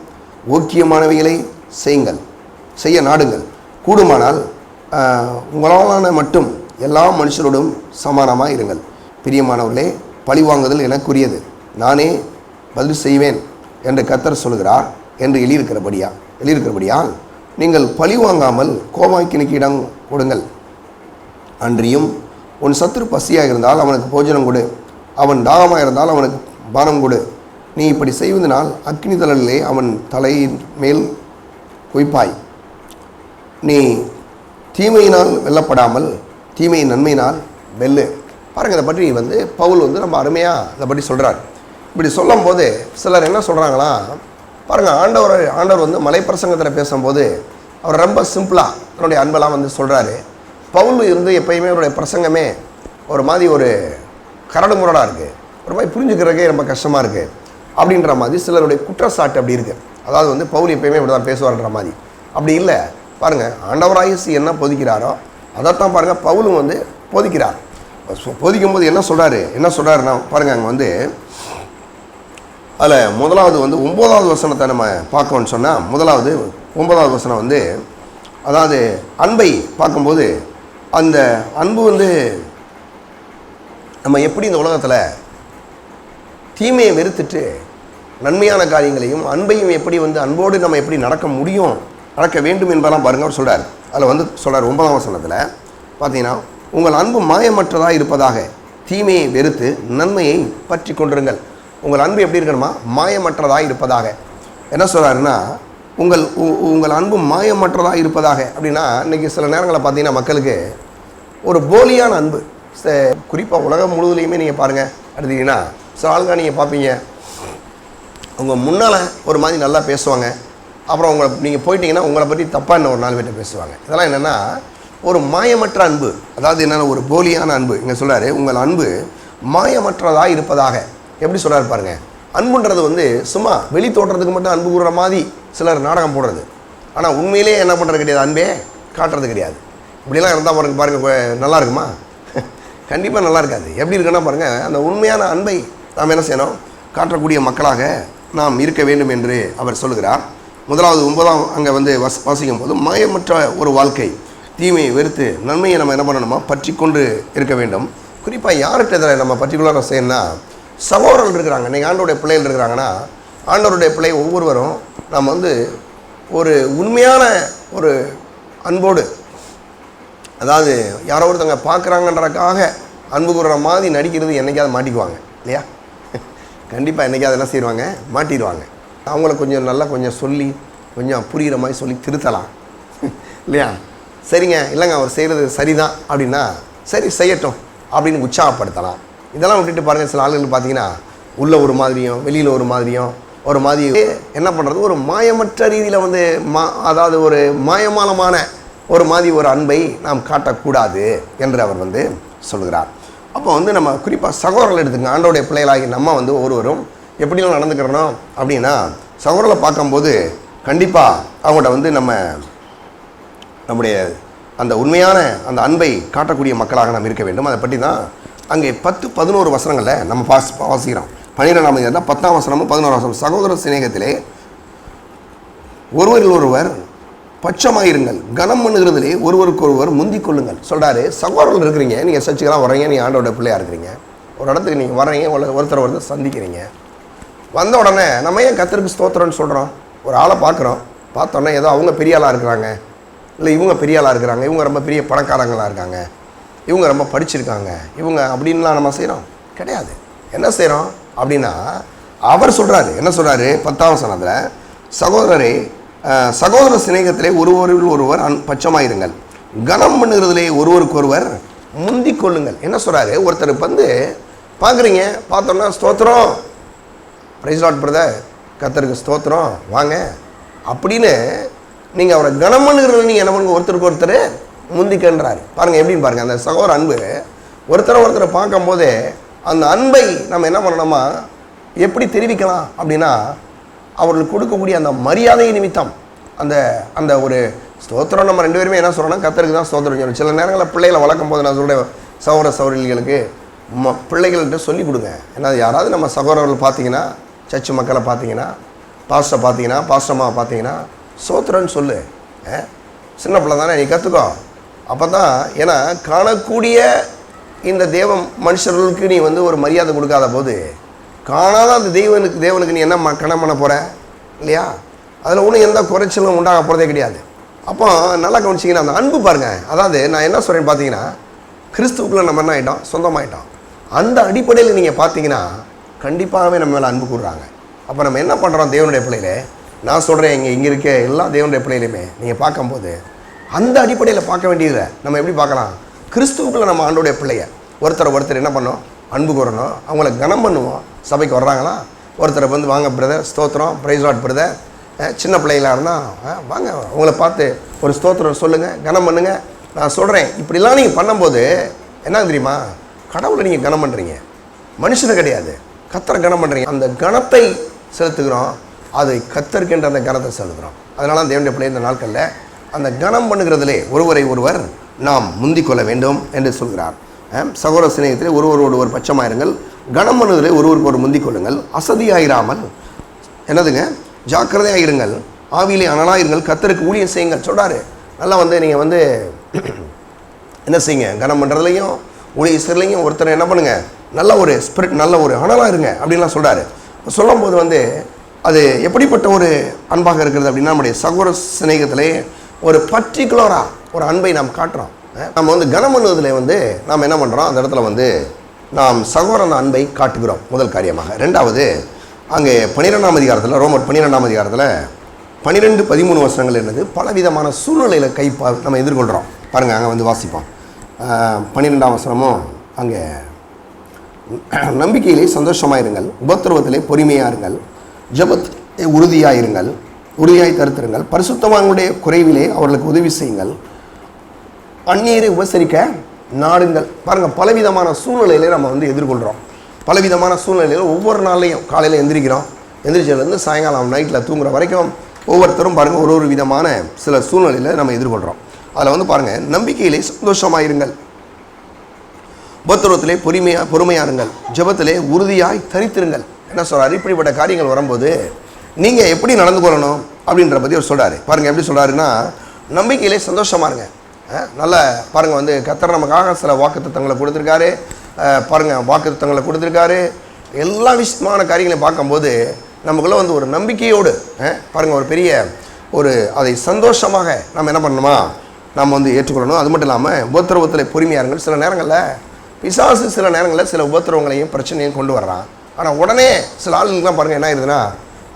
ஓக்கியமானவைகளை செய்ய நாடுங்கள். கூடுமானால் உங்களாலான மட்டும் எல்லா மனுஷரோடும் சமானமாக இருங்கள். பிரியமானவர்களே, பழிவாங்குதல் எனக்குரியது, நானே பதில் செய்வேன் என்று கர்த்தர் சொல்கிறார் என்று எழுதியிருக்கிறபடியால் நீங்கள் பழி வாங்காமல் கோபாக்கினுக்கு இடம் கொடுங்கள். அன்றியும் உன் சத்துரு பசியாக இருந்தால் அவனுக்கு போஜனம் கொடு, அவன் தாகமாக இருந்தால் அவனுக்கு பானம் கொடு. நீ இப்படி செய்வதனால் அக்னி தழலிலே அவன் தலையின் மேல் குய்ப்பாய். நீ தீமையினால் வெல்லப்படாமல் தீமையின் நன்மையினால் வெல்லு. பாருங்கள், இதை பற்றி பவுல் ரொம்ப அருமையாக இதை பற்றி சொல்கிறார். இப்படி சொல்லும் போது சிலர் என்ன சொல்கிறாங்களா, பாருங்கள், ஆண்டவர் மலைப்பிரசங்கத்தில் பேசும்போது அவர் ரொம்ப சிம்பிளாக தன்னுடைய அன்பெல்லாம் சொல்கிறாரு. பவுல் எப்பயுமே அவருடைய பிரசங்கமே ஒரு மாதிரி ஒரு கரடு முரடாக இருக்குது, ஒரு மாதிரி புரிஞ்சுக்கிறதுக்கே ரொம்ப கஷ்டமாக இருக்குது அப்படின்ற மாதிரி சிலருடைய குற்றச்சாட்டு அப்படி இருக்குது. அதாவது பவுல் எப்பயுமே இப்படி தான் பேசுவார்ன்ற மாதிரி. அப்படி இல்லை. பாருங்கள், ஆண்டவராயசு என்ன போதிக்கிறாரோ அதைத்தான் பாருங்கள் பவுலும் போதிக்கிறார். போதிக்கும்போது என்ன சொல்கிறாருன்னா பாருங்கள், அங்கே அதில் முதலாவது 9வது வசனத்தை நம்ம பார்க்கணும்னு சொன்னால், முதலாவது 9வது வசனம் அதாவது அன்பை பார்க்கும்போது அந்த அன்பு நம்ம எப்படி இந்த உலகத்தில் தீமையை வெறுத்துட்டு நன்மையான காரியங்களையும் அன்பையும் எப்படி அன்போடு நம்ம எப்படி நடக்க வேண்டும் என்பதெல்லாம் பாருங்கள் அவர் சொல்கிறார். அதில் சொல்கிறார் 9ஆம் வசனத்தில் பார்த்தீங்கன்னா, உங்கள் அன்பு மாயமற்றதாக இருப்பதாக தீமையை வெறுத்து நன்மையை பற்றி கொண்டிருங்கள். உங்கள் அன்பு எப்படி இருக்கணுமா? மாயமற்றதாக இருப்பதாக. என்ன சொல்கிறாருன்னா, உங்கள் அன்பு மாயமற்றதாக இருப்பதாக அப்படின்னா, இன்றைக்கி சில நேரங்களில் பார்த்தீங்கன்னா மக்களுக்கு ஒரு போலியான அன்பு, குறிப்பாக உலகம் முழுவதுலையுமே நீங்கள் பாருங்கள் எடுத்தீங்கன்னா சில ஆளுங்க நீங்கள் பார்ப்பீங்க, அவங்க முன்னால் ஒரு மாதிரி நல்லா பேசுவாங்க, அப்புறம் நீங்கள் போயிட்டீங்கன்னா உங்களை பற்றி தப்பாக இன்னும் ஒரு 4 பேர்ட்ட பேசுவாங்க. இதெல்லாம் என்னென்னா ஒரு மாயமற்ற அன்பு. அதாவது என்னென்னா ஒரு போலியான அன்பு. இங்கே சொல்கிறாரு, உங்கள் அன்பு மாயமற்றதாக இருப்பதாக. எப்படி சொல்கிறாரு பாருங்கள். அன்புன்றது சும்மா வெளி தோற்றத்துக்கு மட்டும் அன்பு கூறுற மாதிரி சிலர் நாடகம் போடுறது, ஆனால் உண்மையிலே என்ன பண்ணுறது கிடையாது, அன்பே காட்டுறது கிடையாது. இப்படிலாம் இருந்தால் பாருங்கள் நல்லா இருக்குமா? கண்டிப்பாக நல்லா இருக்காது. எப்படி இருக்குன்னா பாருங்கள், அந்த உண்மையான அன்பை நாம் என்ன செய்யணும், காட்டக்கூடிய மக்களாக நாம் இருக்க வேண்டும் என்று அவர் சொல்லுகிறார். முதலாவது 9ஆம் அங்கே வாசிக்கும் போது, மாயமற்ற ஒரு வாழ்க்கை, தீமையை வெறுத்து நன்மையை நம்ம என்ன பண்ணணுமா பற்றி கொண்டு இருக்க வேண்டும். குறிப்பாக யார்கிட்ட இதில் நம்ம பர்டிகுலராக செய்யணும்னா, சகோதரர்கள் இருக்கிறாங்க. இன்றைக்கி ஆண்டோடைய பிள்ளைகள் இருக்கிறாங்கன்னா, ஆண்டவருடைய பிள்ளை ஒவ்வொருவரும் நம்ம ஒரு உண்மையான ஒரு அன்போடு, அதாவது யாரோ ஒருத்தவங்க பார்க்குறாங்கன்றக்காக அன்பு கூறுற மாதிரி நடிக்கிறது என்றைக்காவது மாட்டிக்குவாங்க இல்லையா? கண்டிப்பாக என்றைக்காவது என்ன செய்வாங்க, மாட்டிடுவாங்க. அவங்கள கொஞ்சம் நல்லா கொஞ்சம் சொல்லி கொஞ்சம் புரிகிற மாதிரி சொல்லி திருத்தலாம் இல்லையா? சரிங்க, இல்லைங்க அவர் செய்கிறது சரிதான் அப்படின்னா சரி செய்யட்டும் அப்படின்னு உற்சாகப்படுத்தலாம். இதெல்லாம் விட்டுட்டு பாருங்கள், சில ஆளுகள் பார்த்தீங்கன்னா உள்ள ஒரு மாதிரியும் வெளியில் ஒரு மாதிரியும் ஒரு மாதிரி என்ன பண்ணுறது, ஒரு மாயமற்ற ரீதியில் அதாவது ஒரு மாயமானமான ஒரு மாதிரி ஒரு அன்பை நாம் காட்டக்கூடாது என்று அவர் சொல்கிறார். அப்போ நம்ம குறிப்பாக சகோதரர்கள் எடுத்துங்க. ஆண்டோடைய பிள்ளைகளாகி நம்ம ஒவ்வொருவரும் எப்படிலாம் நடந்துக்கிறோம் அப்படின்னா, சகோதரர்களை பார்க்கும்போது கண்டிப்பாக அவங்கள்ட்ட நம்முடைய அந்த உண்மையான அந்த அன்பை காட்டக்கூடிய மக்களாக நாம் இருக்க வேண்டும். அதை பற்றி தான் அங்கே 10-11 வசனங்களில் நம்ம வாசிக்கிறோம். 12ஆம் அதிகாரத்தில் 10ஆம் வசனமும் 11ஆம் வசனம், சகோதர சிநேகத்திலே ஒருவரில் ஒருவர் பட்சமாயிருங்கள், கனம் பண்ணுகிறதுலே ஒருவருக்கு ஒருவர் முந்திக் கொள்ளுங்கள் சொல்கிறாரு. சகோதரர்கள் இருக்கிறீங்க, நீங்கள் சர்ச்சுக்கெல்லாம் வர்றீங்க, நீங்கள் ஆண்டோட பிள்ளையாக இருக்கிறீங்க, ஒரு இடத்துக்கு நீங்கள் வர்றீங்க, ஒருத்தர் சந்திக்கிறீங்க. வந்த உடனே நம்ம ஏன் கர்த்தருக்கு ஸ்தோத்திரம்னு சொல்கிறோம்? ஒரு ஆளை பார்க்குறோம், பார்த்தோன்னே ஏதோ அவங்க பெரிய ஆளாக இருக்கிறாங்க, இல்லை இவங்க பெரிய ஆளாக இருக்கிறாங்க, இவங்க ரொம்ப பெரிய பணக்காரங்களாக இருக்காங்க, இவங்க ரொம்ப படிச்சிருக்காங்க, இவங்க அப்படின்லாம் நம்ம செய்கிறோம் கிடையாது. என்ன செய்கிறோம் அப்படின்னா, அவர் சொல்கிறாரு, என்ன சொல்கிறாரு 10ஆம் வசனத்தில், சகோதரரே சகோதர சிநேகத்திலே ஒருவரில் ஒருவர் பட்சமாயிருங்கள், கனம் பண்ணுகிறதுலே ஒருவருக்கு ஒருவர் முந்திக் கொள்ளுங்கள். என்ன சொல்கிறாரு, ஒருத்தருக்கு வந்து பார்க்குறீங்க, பார்த்தோம்னா ஸ்தோத்திரம், பிரைஸ் லார்ட் பிரதர், கர்த்தருக்கு ஸ்தோத்திரம் வாங்க அப்படின்னு நீங்கள் அவரை கனம் பண்ணுகிறத நீங்கள் என்ன பண்ணுங்க, ஒருத்தருக்கு ஒருத்தர் முந்திக்கன்றாரு. பாருங்கள் எப்படின்னு பாருங்கள், அந்த சகோதர அன்பு ஒருத்தரை பார்க்கும்போதே அந்த அன்பை நம்ம என்ன பண்ணணுமா, எப்படி தெரிவிக்கலாம் அப்படின்னா, அவர்களுக்கு கொடுக்கக்கூடிய அந்த மரியாதை நிமித்தம் அந்த அந்த ஒரு ஸ்தோத்திரம் நம்ம 2 பேருமே என்ன சொல்கிறோம்னா கர்த்தருக்கு தான் ஸ்தோத்திரம் சொல்லணும். சில நேரங்களில் பிள்ளைகளை வளர்க்கும் போது நான் சொல்கிறேன், சகோதர சகோதரிகளுக்கு பிள்ளைகள்கிட்ட சொல்லிக் கொடுங்க. ஏன்னா யாராவது நம்ம சகோதரர்கள் பார்த்தீங்கன்னா, சர்ச்சு மக்களை பார்த்தீங்கன்னா, பாஸ்டர் பார்த்தீங்கன்னா, பாஸ்டர்மாவை பார்த்தீங்கன்னா ஸ்தோத்திரம்னு சொல்லு. சின்ன பிள்ளை தானே, நீ கற்றுக்கோ. அப்போ தான், ஏன்னா காணக்கூடிய இந்த மனுஷர்களுக்கு நீ வந்து ஒரு மரியாதை கொடுக்காத போது காணாத அந்த தேவனுக்கு நீ என்ன கணம் பண்ண போகிற இல்லையா? அதில் ஒன்றும் எந்த குறைச்சலும் உண்டாக போகிறதே கிடையாது. அப்போ நல்லா கவனிச்சிங்கன்னா அந்த அன்பு பாருங்கள். அதாவது நான் என்ன சொல்கிறேன்னு பார்த்தீங்கன்னா, கிறிஸ்துவுக்குள்ளே நம்ம என்ன ஆகிட்டோம், சொந்தமாயிட்டோம். அந்த அடிப்படையில் நீங்கள் பார்த்தீங்கன்னா கண்டிப்பாகவே நம்ம மேலே அன்பு கூடுறாங்க. அப்போ நம்ம என்ன பண்ணுறோம், தேவனுடைய பிள்ளையிலே நான் சொல்கிறேன், இங்கே இருக்க எல்லா தேவனுடைய பிள்ளையிலுமே நீங்கள் பார்க்கும்போது அந்த அடிப்படையில் பார்க்க வேண்டியதை நம்ம எப்படி பார்க்கலாம், கிறிஸ்துவுக்குள்ளே நம்ம ஆண்டோடைய பிள்ளைய ஒருத்தர் என்ன பண்ணோம், அன்பு கூறணும், அவங்கள கனம் பண்ணுவோம். சபைக்கு வர்றாங்களா, ஒருத்தரை வந்து வாங்க பிரதர் ஸ்தோத்திரம், பிரைஸ் லார்ட் பிரதர், சின்ன பிள்ளைகளாக இருந்தால் வாங்க அவங்கள பார்த்து ஒரு ஸ்தோத்திரம் சொல்லுங்கள், கனம் பண்ணுங்கள். நான் சொல்கிறேன், இப்படிலாம் நீங்கள் பண்ணும்போது என்ன தெரியுமா, கடவுளை நீங்கள் கனம் பண்ணுறீங்க, மனுஷனை கிடையாது, கர்த்தரை கனம் பண்ணுறீங்க. அந்த கனத்தை செலுத்துகிறோம், அதை கர்த்தருக்கின்ற அந்த கனத்தை செலுத்துகிறோம். அதனால தேவனுடைய பிள்ளை இந்த நாட்களில் அந்த கனம் பண்ணுகிறதிலே ஒருவரை ஒருவர் நாம் முந்திக் கொள்ள வேண்டும் என்று சொல்கிறார். சகோதர சிநேகத்திலே ஒருவர் பட்சமாயிருங்கள், கனம் பண்ணுவதிலே ஒருவருக்கு ஒரு முந்திக் கொள்ளுங்கள், அசதியாயிராமல் என்னதுங்க ஜாக்கிரதையாயிருங்கள், ஆவியிலே அனலாயிருங்கள், கர்த்தருக்கு ஊழியம் செய்யுங்கள் சொல்கிறாரு. நல்லா வந்து நீங்கள் வந்து என்ன செய்யுங்க, கனம் பண்ணுறதுலையும் ஊழியர்களையும் ஒருத்தர் என்ன பண்ணுங்கள், நல்ல ஒரு ஸ்பிரிட், நல்ல ஒரு அனலாக இருங்க அப்படின்லாம் சொல்கிறாரு. சொல்லும் போது வந்து அது எப்படிப்பட்ட ஒரு அன்பாக இருக்கிறது அப்படின்னா, நம்முடைய சகோதர சிநேகத்திலே ஒரு பர்டிகுலராக ஒரு அன்பை நாம் காட்டுறோம். நம்ம வந்து கனம் பண்ணுவதில் வந்து நாம் என்ன பண்ணுறோம், அந்த இடத்துல வந்து நாம் சகோதரன் அன்பை காட்டுகிறோம் முதல் காரியமாக. ரெண்டாவது, அங்கே 12ஆம் அதிகாரத்தில், ரோமர் 12ஆம் அதிகாரத்தில் 12-13 வசனங்கள் என்னது, பலவிதமான சூழ்நிலையில் நம்ம எதிர்கொள்கிறோம். பாருங்கள், அங்கே வந்து வாசிப்போம். 12ஆம் வசனமும் அங்கே, நம்பிக்கையிலே சந்தோஷமாயிருங்கள், உபத்திரவத்திலே பொறுமையாயிருங்கள், ஜெபத்திலே உறுதியாயிருங்கள், உறுதியாய் தருத்திருங்கள், பரிசுத்தவான்களுடைய குறைவிலே அவர்களுக்கு உதவி செய்யுங்கள், அந்நியரை உபசரிக்க நாடுங்கள். பாருங்கள், பலவிதமான சூழ்நிலையிலே நம்ம வந்து எதிர்கொள்கிறோம். பலவிதமான சூழ்நிலையில் ஒவ்வொரு நாளையும் காலையில் எந்திரிச்சதுலேருந்து சாயங்காலம் நைட்டில் தூங்குற வரைக்கும் ஒவ்வொருத்தரும் பாருங்கள் ஒரு விதமான சில சூழ்நிலையில் நம்ம எதிர்கொள்கிறோம். அதில் வந்து பாருங்கள், நம்பிக்கையிலே சந்தோஷமாயிருங்கள், உபத்திரவத்திலே பொறுமையாருங்கள், ஜெபத்திலே உறுதியாய் தரித்திருங்கள். என்ன சொல்கிறார், இப்படிப்பட்ட காரியங்கள் வரும்போது நீங்கள் எப்படி நடந்து கொள்ளணும் அப்படின்ற பற்றி அவர் சொல்கிறாரு. பாருங்கள் எப்படி சொல்கிறாருன்னா, நம்பிக்கையிலே சந்தோஷமாக இருங்க. நல்ல பாருங்கள் வந்து கர்த்தர் நமக்காக சில வாக்குத்தத்தங்களை கொடுத்துருக்காரு. பாருங்கள் வாக்குத்தத்தங்களை கொடுத்துருக்காரு. எல்லா விஷயமான காரியங்களையும் பார்க்கும்போது நமக்குள்ளே வந்து ஒரு நம்பிக்கையோடு பாருங்கள் ஒரு பெரிய ஒரு அதை சந்தோஷமாக நம்ம என்ன பண்ணணுமா, நம்ம வந்து ஏற்றுக்கொள்ளணும். அது மட்டும் இல்லாமல் உபத்திரவத்தில் பொறுமையாருங்கள். சில நேரங்களில் பிசாசு சில நேரங்களில் சில உபத்திரவங்களையும் பிரச்சனையும் கொண்டு வர்றான். ஆனால் உடனே சில ஆளுங்களுக்குலாம் பாருங்கள் என்ன ஆயிருதுன்னா,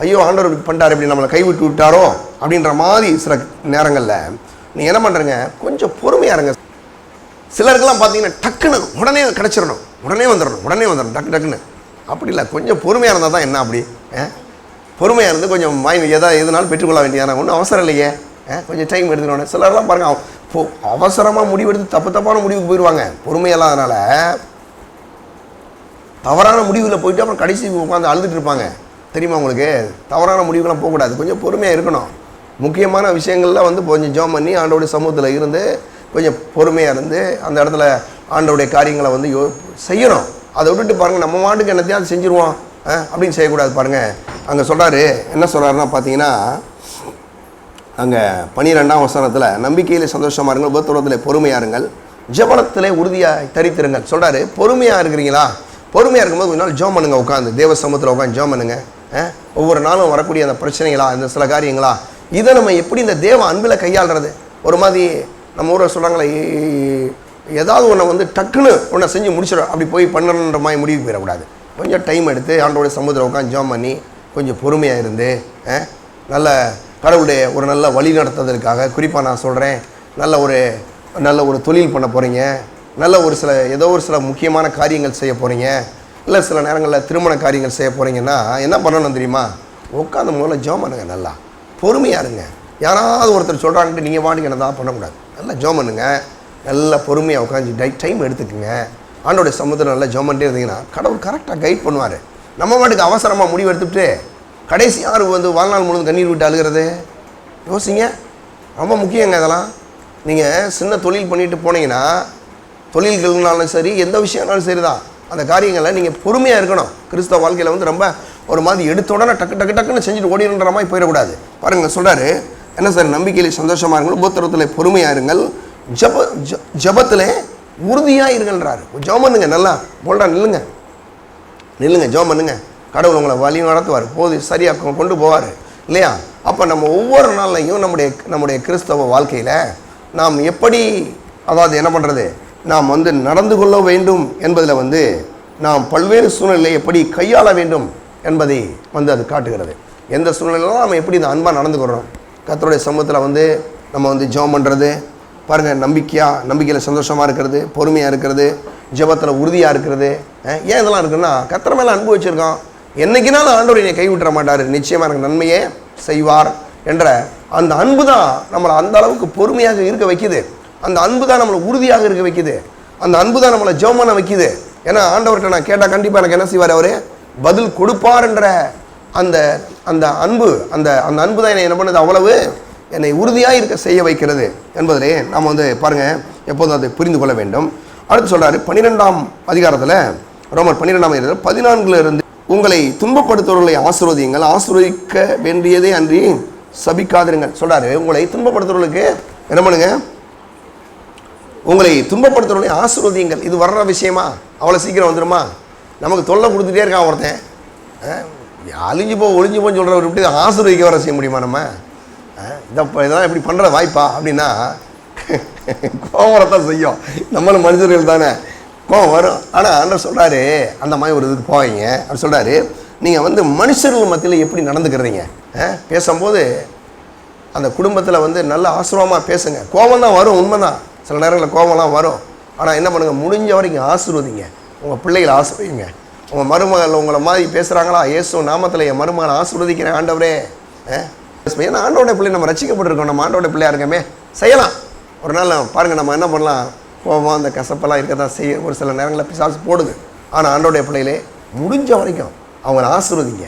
ஐயோ ஆண்டவர் பண்ணிட்டார், இப்படி நம்மளை கைவிட்டு விட்டாரோ அப்படின்ற மாதிரி சில நேரங்களில் நீங்கள் என்ன பண்ணுறீங்க, கொஞ்சம் பொறுமையாக இருங்க. சிலருக்கெல்லாம் பார்த்தீங்கன்னா டக்குன்னு உடனே கிடச்சிடணும், உடனே வந்துடணும் டக்குன்னு. அப்படி இல்லை, கொஞ்சம் பொறுமையாக இருந்தால் தான் என்ன, அப்படி பொறுமையாக இருந்து கொஞ்சம் எதுனாலும் பெற்றுக்கொள்ள வேண்டியதான ஒன்றும் அவசரம் இல்லையே, கொஞ்சம் டைம் எடுத்துக்கணும். சிலர்லாம் பாருங்கள் அவசரமாக முடிவெடுத்து தப்பான முடிவுக்கு போயிடுவாங்க. பொறுமையெல்லாம் அதனால் தவறான முடிவில் போயிட்டு அப்புறம் கடைசி உட்காந்து அழுதுட்டு இருப்பாங்க. தெரியுமா உங்களுக்கு? தவறான முடிவுகள்லாம் போகக்கூடாது, கொஞ்சம் பொறுமையாக இருக்கணும். முக்கியமான விஷயங்கள்லாம் வந்து கொஞ்சம் ஜெபம் பண்ணி ஆண்டவருடைய சமூகத்தில் இருந்து கொஞ்சம் பொறுமையாக இருந்து அந்த இடத்துல ஆண்டவருடைய காரியங்களை வந்து செய்யணும். அதை விட்டுட்டு பாருங்கள், நம்ம மாட்டுக்கு என்னத்தையும் செஞ்சுருவோம் அப்படின்னு செய்யக்கூடாது. பாருங்கள், அங்கே சொல்கிறாரு, என்ன சொல்கிறாருன்னா பார்த்தீங்கன்னா, அங்கே 12ஆம் வசனத்தில் நம்பிக்கையில் சந்தோஷமாக இருங்கள், உபத்திரவத்தில் பொறுமையாருங்கள், ஜெபத்திலே உறுதியாக தரித்திருங்கள் சொல்கிறாரு. பொறுமையாக இருக்கிறீங்களா? பொறுமையாக இருக்கும்போது ஒரு நாள் ஜெபம் பண்ணுங்க, உட்காந்து தேவ சமூகத்தில் உட்காந்து ஜெபம் பண்ணுங்க. ஒவ்வொரு நாளும் வரக்கூடிய அந்த பிரச்சனைகளா, இந்த சில காரியங்களா, இதை நம்ம எப்படி இந்த தேவ அன்பில் கையாளுறது? ஒரு மாதிரி நம்ம ஊரை சொல்கிறாங்களே, ஏதாவது ஒன்றை வந்து டக்குன்னு ஒன்றை செஞ்சு முடிச்சிடும், அப்படி போய் பண்ணணுன்ற மாதிரி முடிவுக்கு போயிடக்கூடாது. கொஞ்சம் டைம் எடுத்து ஆண்டோடைய சமுத்திரம் உட்காந்து ஜாம் பண்ணி கொஞ்சம் பொறுமையாக இருந்து நல்ல கடவுளுடைய ஒரு நல்ல வழி நடத்துவதற்காக, குறிப்பாக நான் சொல்கிறேன், நல்ல ஒரு தொழில் பண்ண போகிறீங்க, நல்ல ஏதோ ஒரு சில முக்கியமான காரியங்கள் செய்ய போகிறீங்க, இல்லை சில நேரங்களில் திருமண காரியங்கள் செய்ய போகிறீங்கன்னா என்ன பண்ணணும் தெரியுமா? உட்காந்து முதல்ல ஜாம் பண்ணுங்க, நல்லா பொறுமையாக இருங்க. யாராவது ஒருத்தர் சொல்கிறாங்கன்ட்டு நீங்கள் வாட்டுக்கு என்ன தான் பண்ணக்கூடாது. நல்லா ஜாம் பண்ணுங்க, நல்லா பொறுமையாக உட்காந்து டைம் எடுத்துக்குங்க. ஆண்டோடைய சமுத்திரம் நல்லா ஜாம் பண்ணிட்டே இருந்தீங்கன்னா கடவுள் கரெக்டாக கைட் பண்ணுவார். நம்ம வாட்டுக்கு அவசரமாக முடிவு எடுத்துகிட்டு கடைசி யார் வந்து வாழ்நாள் முழுவதும் கண்ணீர் விட்டு அழுகிறது? யோசிங்க, ரொம்ப முக்கியங்க இதெல்லாம். நீங்கள் சின்ன தொழில் பண்ணிட்டு போனீங்கன்னா, தொழில்கள்னாலும் சரி எந்த விஷயம்னாலும் சரி தான், அந்த காரியங்களை நீங்கள் பொறுமையாக இருக்கணும். கிறிஸ்தவ வாழ்க்கையில் வந்து ரொம்ப ஒரு மாதிரி எடுத்த உடனே டக்குன்னு செஞ்சுட்டு ஓடிடுன்ற மாதிரி போயிடக்கூடாது. பாருங்கள் சொல்கிறாரு, என்ன சார்? நம்பிக்கையில் சந்தோஷமாக இருங்கள், உபத்திரத்தில் பொறுமையாக இருங்கள், ஜபத்தில் உறுதியாக இருங்கள்ன்றாரு. ஜெபம் பண்ணுங்க, நல்லா போல்டா நில்லுங்க, ஜெபம் பண்ணுங்க. கடவுள் உங்களை வழி நடத்துவார், போது சரியாக கொண்டு போவார் இல்லையா? அப்போ நம்ம ஒவ்வொரு நாள்லையும் நம்முடைய கிறிஸ்தவ வாழ்க்கையில் நாம் எப்படி, அதாவது என்ன பண்ணுறது, நாம் வந்து நடந்து கொள்ள வேண்டும் என்பதில் வந்து நாம் பல்வேறு சூழ்நிலையை எப்படி கையாள வேண்டும் என்பதை வந்து அது காட்டுகிறது. எந்த சூழ்நிலையிலும் நம்ம எப்படி இந்த அன்பாக நடந்துக்கிறோம், கர்த்தருடைய சமூகத்தில் வந்து நம்ம வந்து ஜெபம் பண்ணுறது, பாருங்கள், நம்பிக்கையில் சந்தோஷமாக இருக்கிறது, பொறுமையாக இருக்கிறது, ஜெபத்தில் உறுதியாக இருக்கிறது. ஏன் இதெல்லாம் இருக்குன்னா, கர்த்தர் மேலே அன்பு வச்சுருக்கோம். என்றைக்குனாலும் ஆண்டவர் என்னை கைவிட்டுற மாட்டார், நிச்சயமாக எனக்கு நன்மையே செய்வார் என்ற அந்த அன்பு தான் நம்மளை அந்த அளவுக்கு பொறுமையாக இருக்க வைக்குது. அந்த அன்பு தான் நம்மளை உறுதியாக இருக்க வைக்குது. அந்த அன்பு தான் நம்மளை ஜெபம் பண்ண வைக்குது. ஏன்னா ஆண்டவர்கிட்ட நான் கேட்டால் கண்டிப்பாக எனக்கு என்ன செய்வார்? அவர் பதில் கொடுப்பார் என்ற அந்த அந்த அன்பு அந்த அந்த அன்பு தான் என்னை என்ன பண்ணுது, அவ்வளவு என்னை உறுதியாக இருக்க செய்ய வைக்கிறது என்பதிலே நாம் வந்து பாருங்கள் எப்போதும் அதை புரிந்து கொள்ள வேண்டும். அடுத்து சொல்கிறாரு 12ஆம் அதிகாரத்தில், ரோமர் 12ஆம் அதிகாரத்தில் 14 உங்களை துன்பப்படுத்துவர்களை ஆசீர்வதியுங்கள், ஆசீர்வதிக்க வேண்டியதே அன்றி சபிக்காதிருங்கள் சொல்கிறாரு. உங்களை துன்பப்படுத்துவர்களுக்கு என்ன பண்ணுங்க? உங்களை துன்பப்படுத்துவர்களை ஆசீர்வதியுங்கள். இது வர்ற விஷயமா? அவ்வளோ சீக்கிரம் வந்துடுமா? நமக்கு தொல்லை கொடுத்துட்டே இருக்கான் ஒருத்தன், ஒளிஞ்சு போன்னு சொல்கிறவர் இப்படி ஆசீர்வதிக்க வர செய்ய முடியுமா? நம்ம இதெல்லாம் இப்படி பண்ணுற வாய்ப்பா அப்படின்னா கோவம் வரத்தான் செய்யும். நம்மளும் மனிதர்கள் தானே, கோவம் வரும். ஆனால் ஆண்டவர் சொல்கிறாரு, அந்த மாதிரி ஒரு இதுக்கு போவீங்க. அவர் சொல்கிறாரு, நீங்கள் வந்து மனுஷர்கள் மத்தியில் எப்படி நடந்துக்கிறீங்க, பேசும்போது அந்த குடும்பத்தில் வந்து நல்ல ஆசீர்வாதமாக பேசுங்க. கோபம் தான் வரும், உண்மை தான், சில நேரங்களில் கோபம்லாம் வரும். ஆனால் என்ன பண்ணுங்கள், முடிஞ்ச வரைக்கும் ஆசீர்வதிங்க. உங்கள் பிள்ளைகளை ஆசீர்வதிங்க. உங்கள் மருமகள் உங்களை மாதிரி பேசுகிறாங்களா, இயேசு நாமத்தில் என் மருமகளை ஆசீர்வதிக்கிறேன் ஆண்டவரே. ஏன்னா ஆண்டோடைய பிள்ளை நம்ம ரசிக்கப்பட்டிருக்கோம், நம்ம ஆண்டோடைய பிள்ளையாக இருக்கமே, செய்யலாம். ஒரு நாள் பாருங்கள், நம்ம என்ன பண்ணலாம், கோபம் அந்த கசப்பெல்லாம் இருக்க தான் செய்ய ஒரு சில நேரங்களில் பிசாசு போடுது. ஆனால் ஆண்டோடைய பிள்ளைகளே முடிஞ்ச வரைக்கும் அவங்கள ஆசீர்வதிங்க,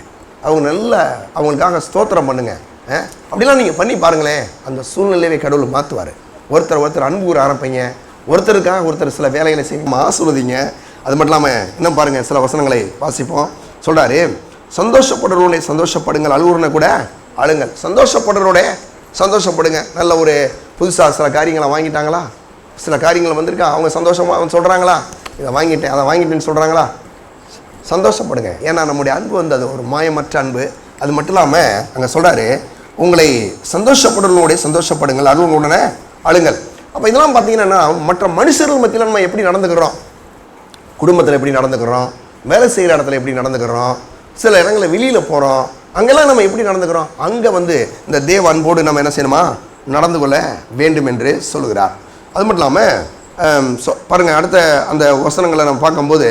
அவங்களுக்காக ஸ்தோத்திரம் பண்ணுங்க. அப்படிலாம் நீங்கள் பண்ணி பாருங்களேன், அந்த சூழ்நிலையை கடவுள் மாற்றுவார். ஒருத்தர் அன்பு கூற ஆரம்பிங்க, ஒருத்தருக்காக ஒருத்தர் சில வேலைகளை செய்ய ஆசீர்வதிங்க. அது மட்டும் இல்லாமல் இன்னும் பாருங்கள், சில வசனங்களை வாசிப்போம். சொல்கிறாரு, சந்தோஷப்படுறவனே சந்தோஷப்படுங்கள், அழுகுறனை கூட அழுங்கள். சந்தோஷப்படுறோட சந்தோஷப்படுங்க. நல்ல ஒரு புதுசாக சில காரியங்களை வாங்கிட்டாங்களா, சில காரியங்கள் வந்திருக்கா, அவங்க சந்தோஷமாக சொல்கிறாங்களா, இதை வாங்கிட்டேன் அதை வாங்கிட்டேன்னு சொல்கிறாங்களா, சந்தோஷப்படுங்க. ஏன்னா நம்முடைய அன்பு வந்து அது ஒரு மாயமற்ற அன்பு. அது மட்டும் இல்லாமல் அங்கே சொல்கிறாரு, உங்களை சந்தோஷப்படுறவனோட சந்தோஷப்படுங்கள், அழுவுடனே அழுங்கள். அப்போ இதெல்லாம் பார்த்தீங்கன்னா மற்ற மனுஷர்கள் மத்தியில் நம்ம எப்படி நடந்துக்கிறோம், குடும்பத்தில் எப்படி நடந்துக்கிறோம், வேலை செய்கிற இடத்துல எப்படி நடந்துக்கிறோம், சில இடங்களில் வெளியில் போகிறோம், அங்கெல்லாம் நம்ம எப்படி நடந்துக்கிறோம், அங்கே வந்து இந்த தேவ அன்போடு நம்ம என்ன செய்யணுமா, நடந்து கொள்ள வேண்டும் என்று சொல்லுகிறார். அது மட்டும் இல்லாமல் பாருங்கள், அடுத்த அந்த வசனங்களை நம்ம பார்க்கும்போது,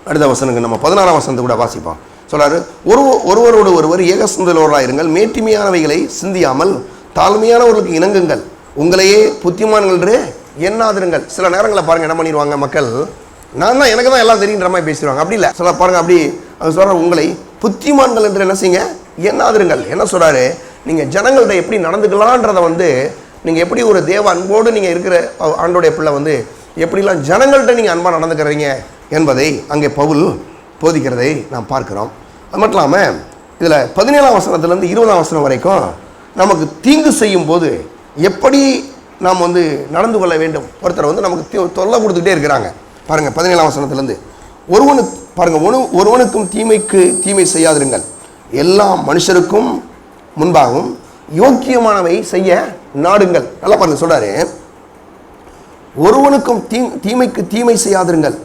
அடுத்த வசனங்கள் நம்ம 16ஆம் வசனத்தை கூட வாசிப்போம். சொல்கிறாரு, ஒருவரோடு ஒருவர் ஏக சிந்தலோராக இருங்கள், மேட்டிமையானவைகளை சிந்தியாமல் தாழ்மையானவர்களுக்கு இணங்குங்கள், உங்களையே புத்திமான்கள் என்று எண்ணாதிருங்கள். சில நேரங்களில் பாருங்கள் என்ன பண்ணிடுவாங்க மக்கள், நான் தான் எனக்கு தான் எல்லாம் தெரியுன்ற மாதிரி பேசிடுவாங்க. அப்படி இல்லை, சொல்ல பாருங்கள், அப்படி அவங்க சொல்கிறார், உங்களை புத்திமான்கள் என்று என்ன செய்யுங்க, எண்ணாதிருங்கள். என்ன சொல்கிறாரு, நீங்கள் ஜனங்கள்கிட்ட எப்படி நடந்துக்கலான்றதை வந்து நீங்கள் எப்படி ஒரு தேவ அன்போடு நீங்கள் இருக்கிற ஆண்டோடைய பிள்ளை வந்து எப்படிலாம் ஜனங்கள்கிட்ட நீங்கள் அன்பாக நடந்துக்கிறீங்க என்பதை அங்கே பவுல் போதிக்கிறதை நாம் பார்க்குறோம். அது மட்டும் இல்லாமல் இதில் 17ஆம் வசனத்துலேருந்து 20ஆம் வசனம் வரைக்கும் நமக்கு தீங்கு செய்யும் போது எப்படி நாம் வந்து நடந்து கொள்ள வேண்டும். ஒருத்தர் வந்து நமக்கு தொல்லை கொடுத்துக்கிட்டே இருக்கிறாங்க. பாருங்கள் 17ஆம் வசனத்துலேருந்து, ஒருவனுக்கும் தீமைக்கு தீமை செய்யாதிருங்கள், எல்லா மனுஷருக்கும் முன்பாகவும் யோக்கியமானவை செய்ய நாடுங்கள். நல்லா பாருங்க, சொல்றாரு, ஒருவனுக்கும் தீமைக்கு தீமை செய்யாதிருங்கள்,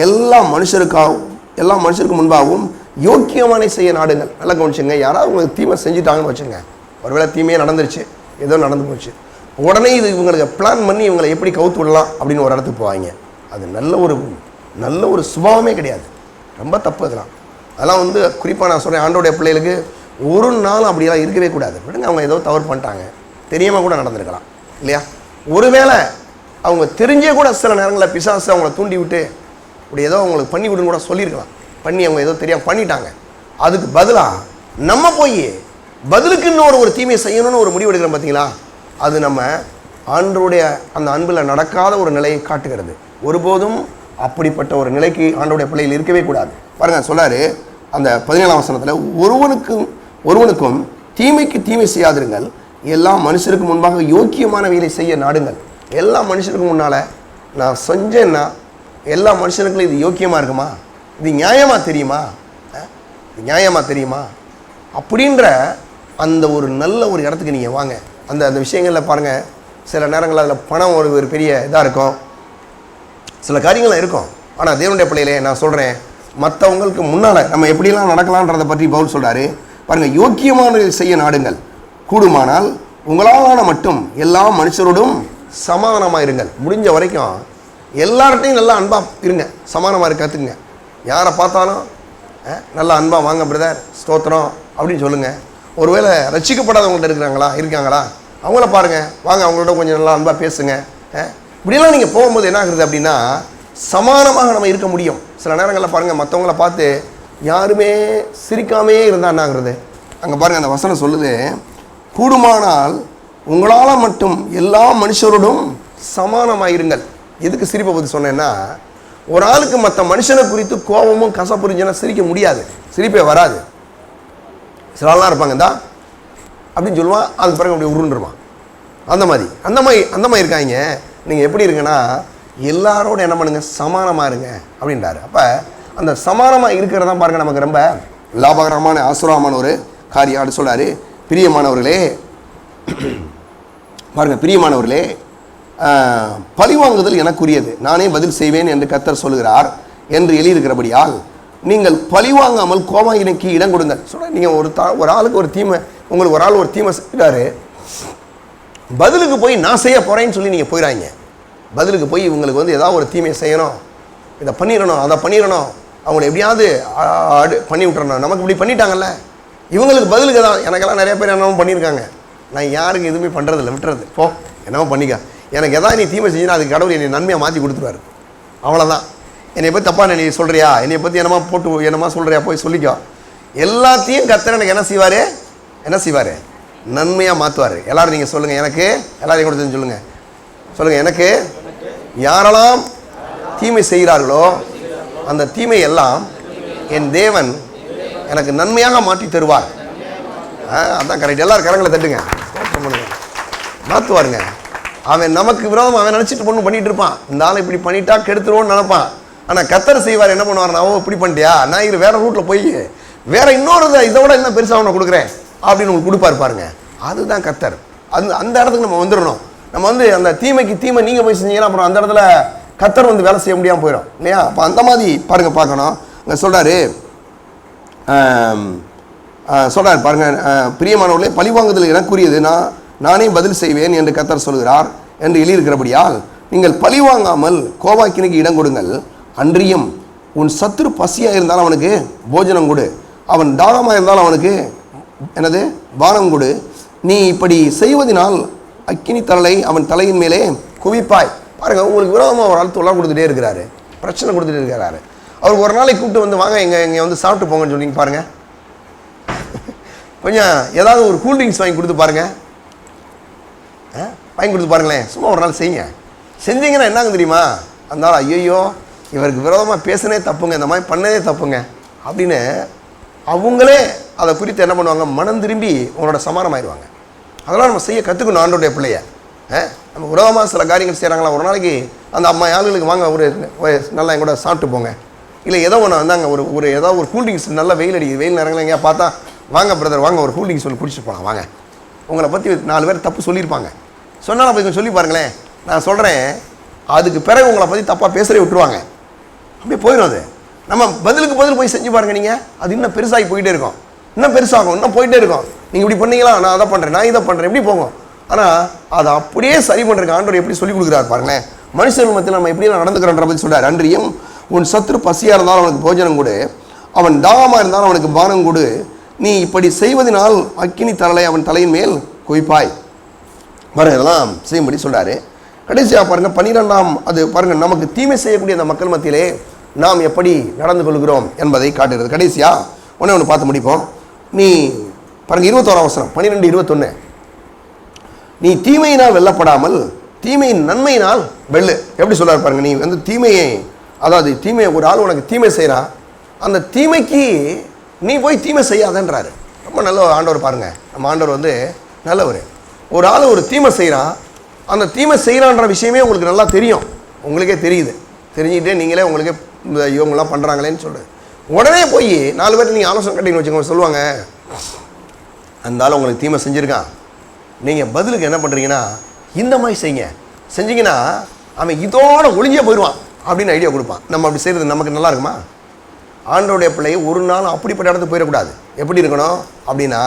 எல்லா மனுஷருக்கு முன்பாகவும் யோக்கியமான செய்ய நாடுங்கள். நல்லா கவனிச்சுங்க. யாராவது உங்களுக்கு தீமை செஞ்சுட்டாங்கன்னு வச்சுங்க, ஒருவேளை தீமையே நடந்துருச்சு, ஏதோ நடந்து போச்சு, உடனே இது இவங்களுக்கு பிளான் பண்ணி இவங்களை எப்படி கவுத்து விடலாம் அப்படின்னு ஒரு இடத்துக்கு போவாங்க. அது நல்ல ஒரு சுபாவமே கிடையாது. ரொம்ப தப்பு அதெல்லாம் குறிப்பாக நான் சொல்கிறேன், ஆண்டோடைய பிள்ளைகளுக்கு ஒரு நாள் அப்படியெல்லாம் இருக்கவே கூடாது. விடுங்க, அவங்க ஏதோ தவறு பண்ணிட்டாங்க, தெரியாமல் கூட நடந்திருக்கலாம் இல்லையா? ஒருவேளை அவங்க தெரிஞ்சே கூட சில நேரங்களில் பிசாசு அவங்கள தூண்டி விட்டு அப்படி ஏதோ அவங்களுக்கு பண்ணி விடுன்னு கூட சொல்லியிருக்கலாம். பண்ணி அவங்க ஏதோ தெரியாமல் பண்ணிட்டாங்க. அதுக்கு பதிலாக நம்ம போய் பதிலுக்கு இன்னொரு ஒரு தீமையை செய்யணும்னு ஒரு முடிவு எடுக்கிறோம் பார்த்தீங்களா? அது நம்ம ஆண்டோடைய அந்த அன்பில் நடக்காத ஒரு நிலையை காட்டுகிறது. ஒருபோதும் அப்படிப்பட்ட ஒரு நிலைக்கு ஆண்டோடைய பிள்ளைகள் இருக்கவே கூடாது. பாருங்க, சொல்லாரு அந்த 17ஆம் வசனத்தில், ஒருவனுக்கும் தீமைக்கு தீமை செய்யாதிருங்கள், எல்லா மனுஷருக்கு முன்பாக யோக்கியமான வேலை செய்ய நாடுங்கள். எல்லா மனுஷனுக்கு முன்னால் நான் செஞ்சேன்னா எல்லா மனுஷனுக்கும் இது யோக்கியமாக இருக்குமா, இது நியாயமாக தெரியுமா, அப்படின்ற அந்த ஒரு நல்ல ஒரு இடத்துக்கு நீங்கள் வாங்க. அந்த விஷயங்களில் பாருங்கள், சில நேரங்களில் அதில் பணம் ஒரு பெரிய இதாக இருக்கும், சில காரியங்கள்லாம் இருக்கும். ஆனால் தேவனுடைய பிள்ளையிலே நான் சொல்கிறேன், மற்றவங்களுக்கு முன்னால் நம்ம எப்படிலாம் நடக்கலான்றதை பற்றி பவுல் சொல்கிறாரு. பாருங்கள், யோக்கியமான செய்ய நாடுங்கள், கூடுமானால் உங்களாலான மட்டும் எல்லா மனுஷரோடும் சமாதானமாக இருங்கள். முடிஞ்ச வரைக்கும் எல்லார்ட்டையும் நல்லா அன்பாக இருங்க, சமாதானமாக இருக்க கற்றுக்குங்க. யாரை பார்த்தாலும் நல்லா அன்பாக வாங்க பிரதர், ஸ்தோத்திரம் அப்படின்னு சொல்லுங்கள். ஒருவேளை ரட்சிக்கப்படாதவங்கள்ட்ட இருக்காங்களா அவங்கள பாருங்கள், வாங்க அவங்களோட கொஞ்சம் நல்லா அன்பாக பேசுங்க. இப்படியெல்லாம் நீங்கள் போகும்போது என்ன ஆகுறது அப்படின்னா, சமானமாக நம்ம இருக்க முடியும். சில நேரங்களில் பாருங்கள், மற்றவங்கள பார்த்து யாருமே சிரிக்காமே இருந்தால் என்ன ஆகுறது? அங்கே பாருங்கள், அந்த வசனம் சொல்லுது, கூடுமானால் உங்களால் மட்டும் எல்லா மனுஷரோடும் சமானமாக இருங்கள். எதுக்கு சிரிப்பை பற்றி சொன்னேன்னா, ஒரு ஆளுக்கு மற்ற மனுஷனை குறித்து கோபமும் கசப்புரிஞ்சுன்னா சிரிக்க முடியாது, சிரிப்பே வராது. சில ஆள்லாம் இருப்பாங்க தான் அப்படின்னு சொல்லுவான், அதுக்கு பிறகு அப்படி உருண்டுருவான். அந்த மாதிரி இருக்காங்க. நீங்கள் எப்படி இருக்குன்னா, எல்லாரோட என்ன பண்ணுங்க, சமானமாக இருங்க அப்படின்றாரு. அப்போ அந்த சமானமாக இருக்கிறதான் பாருங்கள் நமக்கு ரொம்ப லாபகரமான ஆசுரமான ஒரு காரியம். அப்படி சொல்கிறாரு, பிரியமானவர்களே பழிவாங்குதல் எனக்குரியது, நானே பதில் செய்வேன் என்று கர்த்தர் சொல்லுகிறார் என்று எழுதியிருக்கிறபடியால் நீங்கள் பழிவாங்காமல் கோபாயினைக்கு இடம் கொடுங்கள். சொல்ல, நீங்கள் ஒரு ஆளுக்கு ஒரு தீமை, உங்களுக்கு ஒரு ஆள் ஒரு தீமை செய்கிறாரு, பதிலுக்கு போய் நான் செய்ய போகிறேன்னு சொல்லி நீங்கள் போயிடாங்க. பதிலுக்கு போய் இவங்களுக்கு ஏதாவது ஒரு தீமையை செய்யணும், இதை பண்ணிடணும், அதை பண்ணிடணும், அவங்கள எப்படியாவது பண்ணி விட்டுறணும். நமக்கு இப்படி பண்ணிட்டாங்கல்ல, இவங்களுக்கு பதிலுக்கு தான். எனக்கெல்லாம் நிறைய பேர் என்னமோ பண்ணியிருக்காங்க. நான் யாருக்கு எதுவுமே பண்ணுறதில்ல, விட்டுறது, போ என்னமோ பண்ணிக்க. எனக்கு எதாவது நீ தீமை செஞ்சுன்னா அதுக்கு கடவுள் என்னை நன்மையாக மாற்றி கொடுத்துருவாரு. அவ்வளோதான். என்னை பற்றி தப்பாக நீ சொல்கிறியா, என்னை பற்றி என்னமா சொல்கிறியா, போய் சொல்லிக்கோ. எல்லாத்தையும் கர்த்தர் எனக்கு என்ன செய்வார், நன்மையாக மாற்றுவார். எல்லோரும் நீங்கள் சொல்லுங்கள், எனக்கு எல்லாரையும் கூட சொல்லுங்கள், எனக்கு யாரெல்லாம் தீமை செய்கிறார்களோ அந்த தீமை எல்லாம் என் தேவன் எனக்கு நன்மையாக மாற்றி தருவார். அதான் கரெக்ட். எல்லாரும் கரங்களை தட்டுங்க, மாற்றுவாருங்க. அவன் நமக்கு விரோதம் அவன் நினச்சிட்டு பொண்ணு பண்ணிகிட்டு இருப்பான், இந்த ஆளை இப்படி பண்ணிட்டா கெடுத்துருவோன்னு நினைப்பான். ஆனால் கர்த்தர் செய்வார். என்ன பண்ணுவார், நான் இப்படி பண்ணிட்டியா, நான் இது வேறு ரூட்டில் போய் வேறு இன்னொரு இதை விட என்ன பெருசாக அவனை கொடுக்குறேன் அப்படின்னு உங்களுக்கு கொடுப்பாரு பாருங்க. அதுதான் கர்த்தர். அந்த இடத்துக்கு நம்ம வந்துடணும். நம்ம அந்த தீமைக்கு தீமை நீங்கள் போய் செஞ்சீங்கன்னா அப்புறம் அந்த இடத்துல கர்த்தர் வேலை செய்ய முடியாமல் போயிடும் இல்லையா? அப்போ அந்த மாதிரி பார்க்கணும். அங்கே சொல்கிறாரு பாருங்க, பிரியமானவர்களே பழிவாங்குதல் எனக்குரியது, நானே பதில் செய்வேன் என்று கர்த்தர் சொல்கிறார் என்று எழுதியிருக்கிறபடியால் நீங்கள் பழிவாங்காமல் கோபாக்கினுக்கு இடம் கொடுங்கள். அன்றியும் உன் சத்துரு பசியாக இருந்தாலும் அவனுக்கு போஜனம் கொடு, அவன் தாகமாக இருந்தாலும் அவனுக்கு பானம் கொடு. நீ இப்படி செய்வதனால் அக்கினி தலை அவன் தலையின் மேலே குவிப்பாய். பாருங்கள், உங்களுக்கு விரோதமாக ஒரு ஆள் தொல்லை கொடுத்துட்டே இருக்கிறாரு, பிரச்சனை கொடுத்துட்டே இருக்கிறாரு. அவர் ஒரு நாளைக்கு கூப்பிட்டு வாங்க இங்கே சாப்பிட்டு போங்கன்னு சொன்னீங்க பாருங்கள். கொஞ்சம் ஏதாவது ஒரு கூல்ட்ரிங்க்ஸ் வாங்கி கொடுத்து பாருங்களேன். சும்மா ஒரு நாள் செஞ்சீங்கன்னா என்னங்க தெரியுமா, அதனால் ஐயோ இவருக்கு விரோதமாக பேசுனே தப்புங்க, இந்த மாதிரி பண்ணதே தப்புங்க அப்படின்னு அவங்களே அதை குறித்து என்ன பண்ணுவாங்க, மனம் திரும்பி உங்களோட சமானமாயிடுவாங்க. அதெல்லாம் நம்ம செய்ய கற்றுக்கணும். ஆண்டோடைய பிள்ளைய நம்ம விரோதமாக சில காரியங்கள் செய்கிறாங்களா, ஒரு நாளைக்கு அந்த அம்மா ஆளுகளுக்கு வாங்க ஒரு நல்லா என் கூட சாப்பிட்டு போங்க, இல்லை ஏதோ ஒன்று வந்தாங்க ஒரு ஏதாவது ஒரு கூல்ட்ரிங்க்ஸ், நல்லா வெயில் அடிக்குது, வெயில் நேரங்கள் எங்கேயா பார்த்தா வாங்க பிரதர் வாங்க ஒரு கூல்ட்ரிங்க்ஸ் சொல்லி குடிச்சிட்டு போகலாம் வாங்க உங்களை பற்றி 4 பேர் தப்பு சொல்லியிருப்பாங்க. சொன்னாலும் அப்போ இவங்க சொல்லி பாருங்களேன், நான் சொல்கிறேன், அதுக்கு பிறகு உங்களை பற்றி தப்பாக பேசுகிறே விட்டுருவாங்க. அப்படியே போயிடும். அது நம்ம பதிலுக்கு பதில் போய் செஞ்சு பாருங்கள். நீங்கள் அது இன்னும் பெருசாகி போயிட்டே இருக்கும், இன்னும் பெருசாகும், இன்னும் போயிட்டே இருக்கும். நீங்கள் இப்படி பண்ணீங்களா, நான் அதை பண்ணுறேன், நான் இதை பண்ணுறேன், எப்படி போகும். ஆனால் அதை அப்படியே சரி பண்ணுறதுக்கு ஆண்டவர் எப்படி சொல்லிக் கொடுக்குறாரு பாருங்களேன். மனுஷன் மத்தியில் நம்ம எப்படி நடந்துக்கிறோன்ற பற்றி சொல்கிறார். அன்றியும் உன் சத்துரு பசியாக இருந்தாலும் அவனுக்கு போஜனம் கொடு, அவன் தாகமாக இருந்தாலும் அவனுக்கு பானம் கொடு, நீ இப்படி செய்வதனால் அக்கினி தரலை அவன் தலையின் மேல் குவிப்பாய். பாருங்க, இதெல்லாம் செய்யும்படி சொல்கிறாரு. கடைசியாக பாருங்கள் 12ஆம் அது பாருங்கள், நமக்கு தீமை செய்யக்கூடிய அந்த மக்கள் மத்தியிலே நாம் எப்படி நடந்து கொள்கிறோம் என்பதை காட்டுகிறது. கடைசியாக ஒன்று பார்த்து முடிப்போம். நீ பாருங்கள் 21ஆம் வசனம் 12:21, நீ தீமையினால் வெல்லப்படாமல் தீமையின் நன்மையினால் வெல்லு. எப்படி சொல்கிறார் பாருங்கள். நீ வந்து தீமையை, அதாவது தீமையை, ஒரு ஆள் உனக்கு தீமை செய்கிறான், அந்த தீமைக்கு நீ போய் தீமை செய்யாதன்றாரு. ரொம்ப நல்ல ஆண்டவர் பாருங்கள். நம்ம ஆண்டவர் வந்து நல்லவர். ஒரு ஆள் ஒரு தீமை செய்கிறான், அந்த தீமை செய்கிறான்ற விஷயமே உங்களுக்கு நல்லா தெரியும், உங்களுக்கே தெரியுது. தெரிஞ்சுக்கிட்டே நீங்களே உங்களுக்கே இந்த இவங்கெல்லாம் பண்ணுறாங்களேன்னு சொல்லுது. உடனே போய் 4 பேர் நீங்கள் ஆலோசனை கட்டின்னு வச்சுக்கோங்க, சொல்லுவாங்க அந்த ஆள் உங்களுக்கு தீமை செஞ்சுருக்கான், நீங்கள் பதிலுக்கு என்ன பண்ணுறீங்கன்னா இந்த மாதிரி செய்யுங்க, செஞ்சீங்கன்னா அவன் இதோட ஒளிஞ்சே போயிடுவான் அப்படின்னு ஐடியா கொடுப்பான். நம்ம அப்படி செய்கிறது நமக்கு நல்லா இருக்குமா? ஆண்டோடைய பிள்ளையை ஒரு நாள் அப்படிப்பட்ட இடத்துக்கு போயிடக்கூடாது. எப்படி இருக்கணும் அப்படின்னா,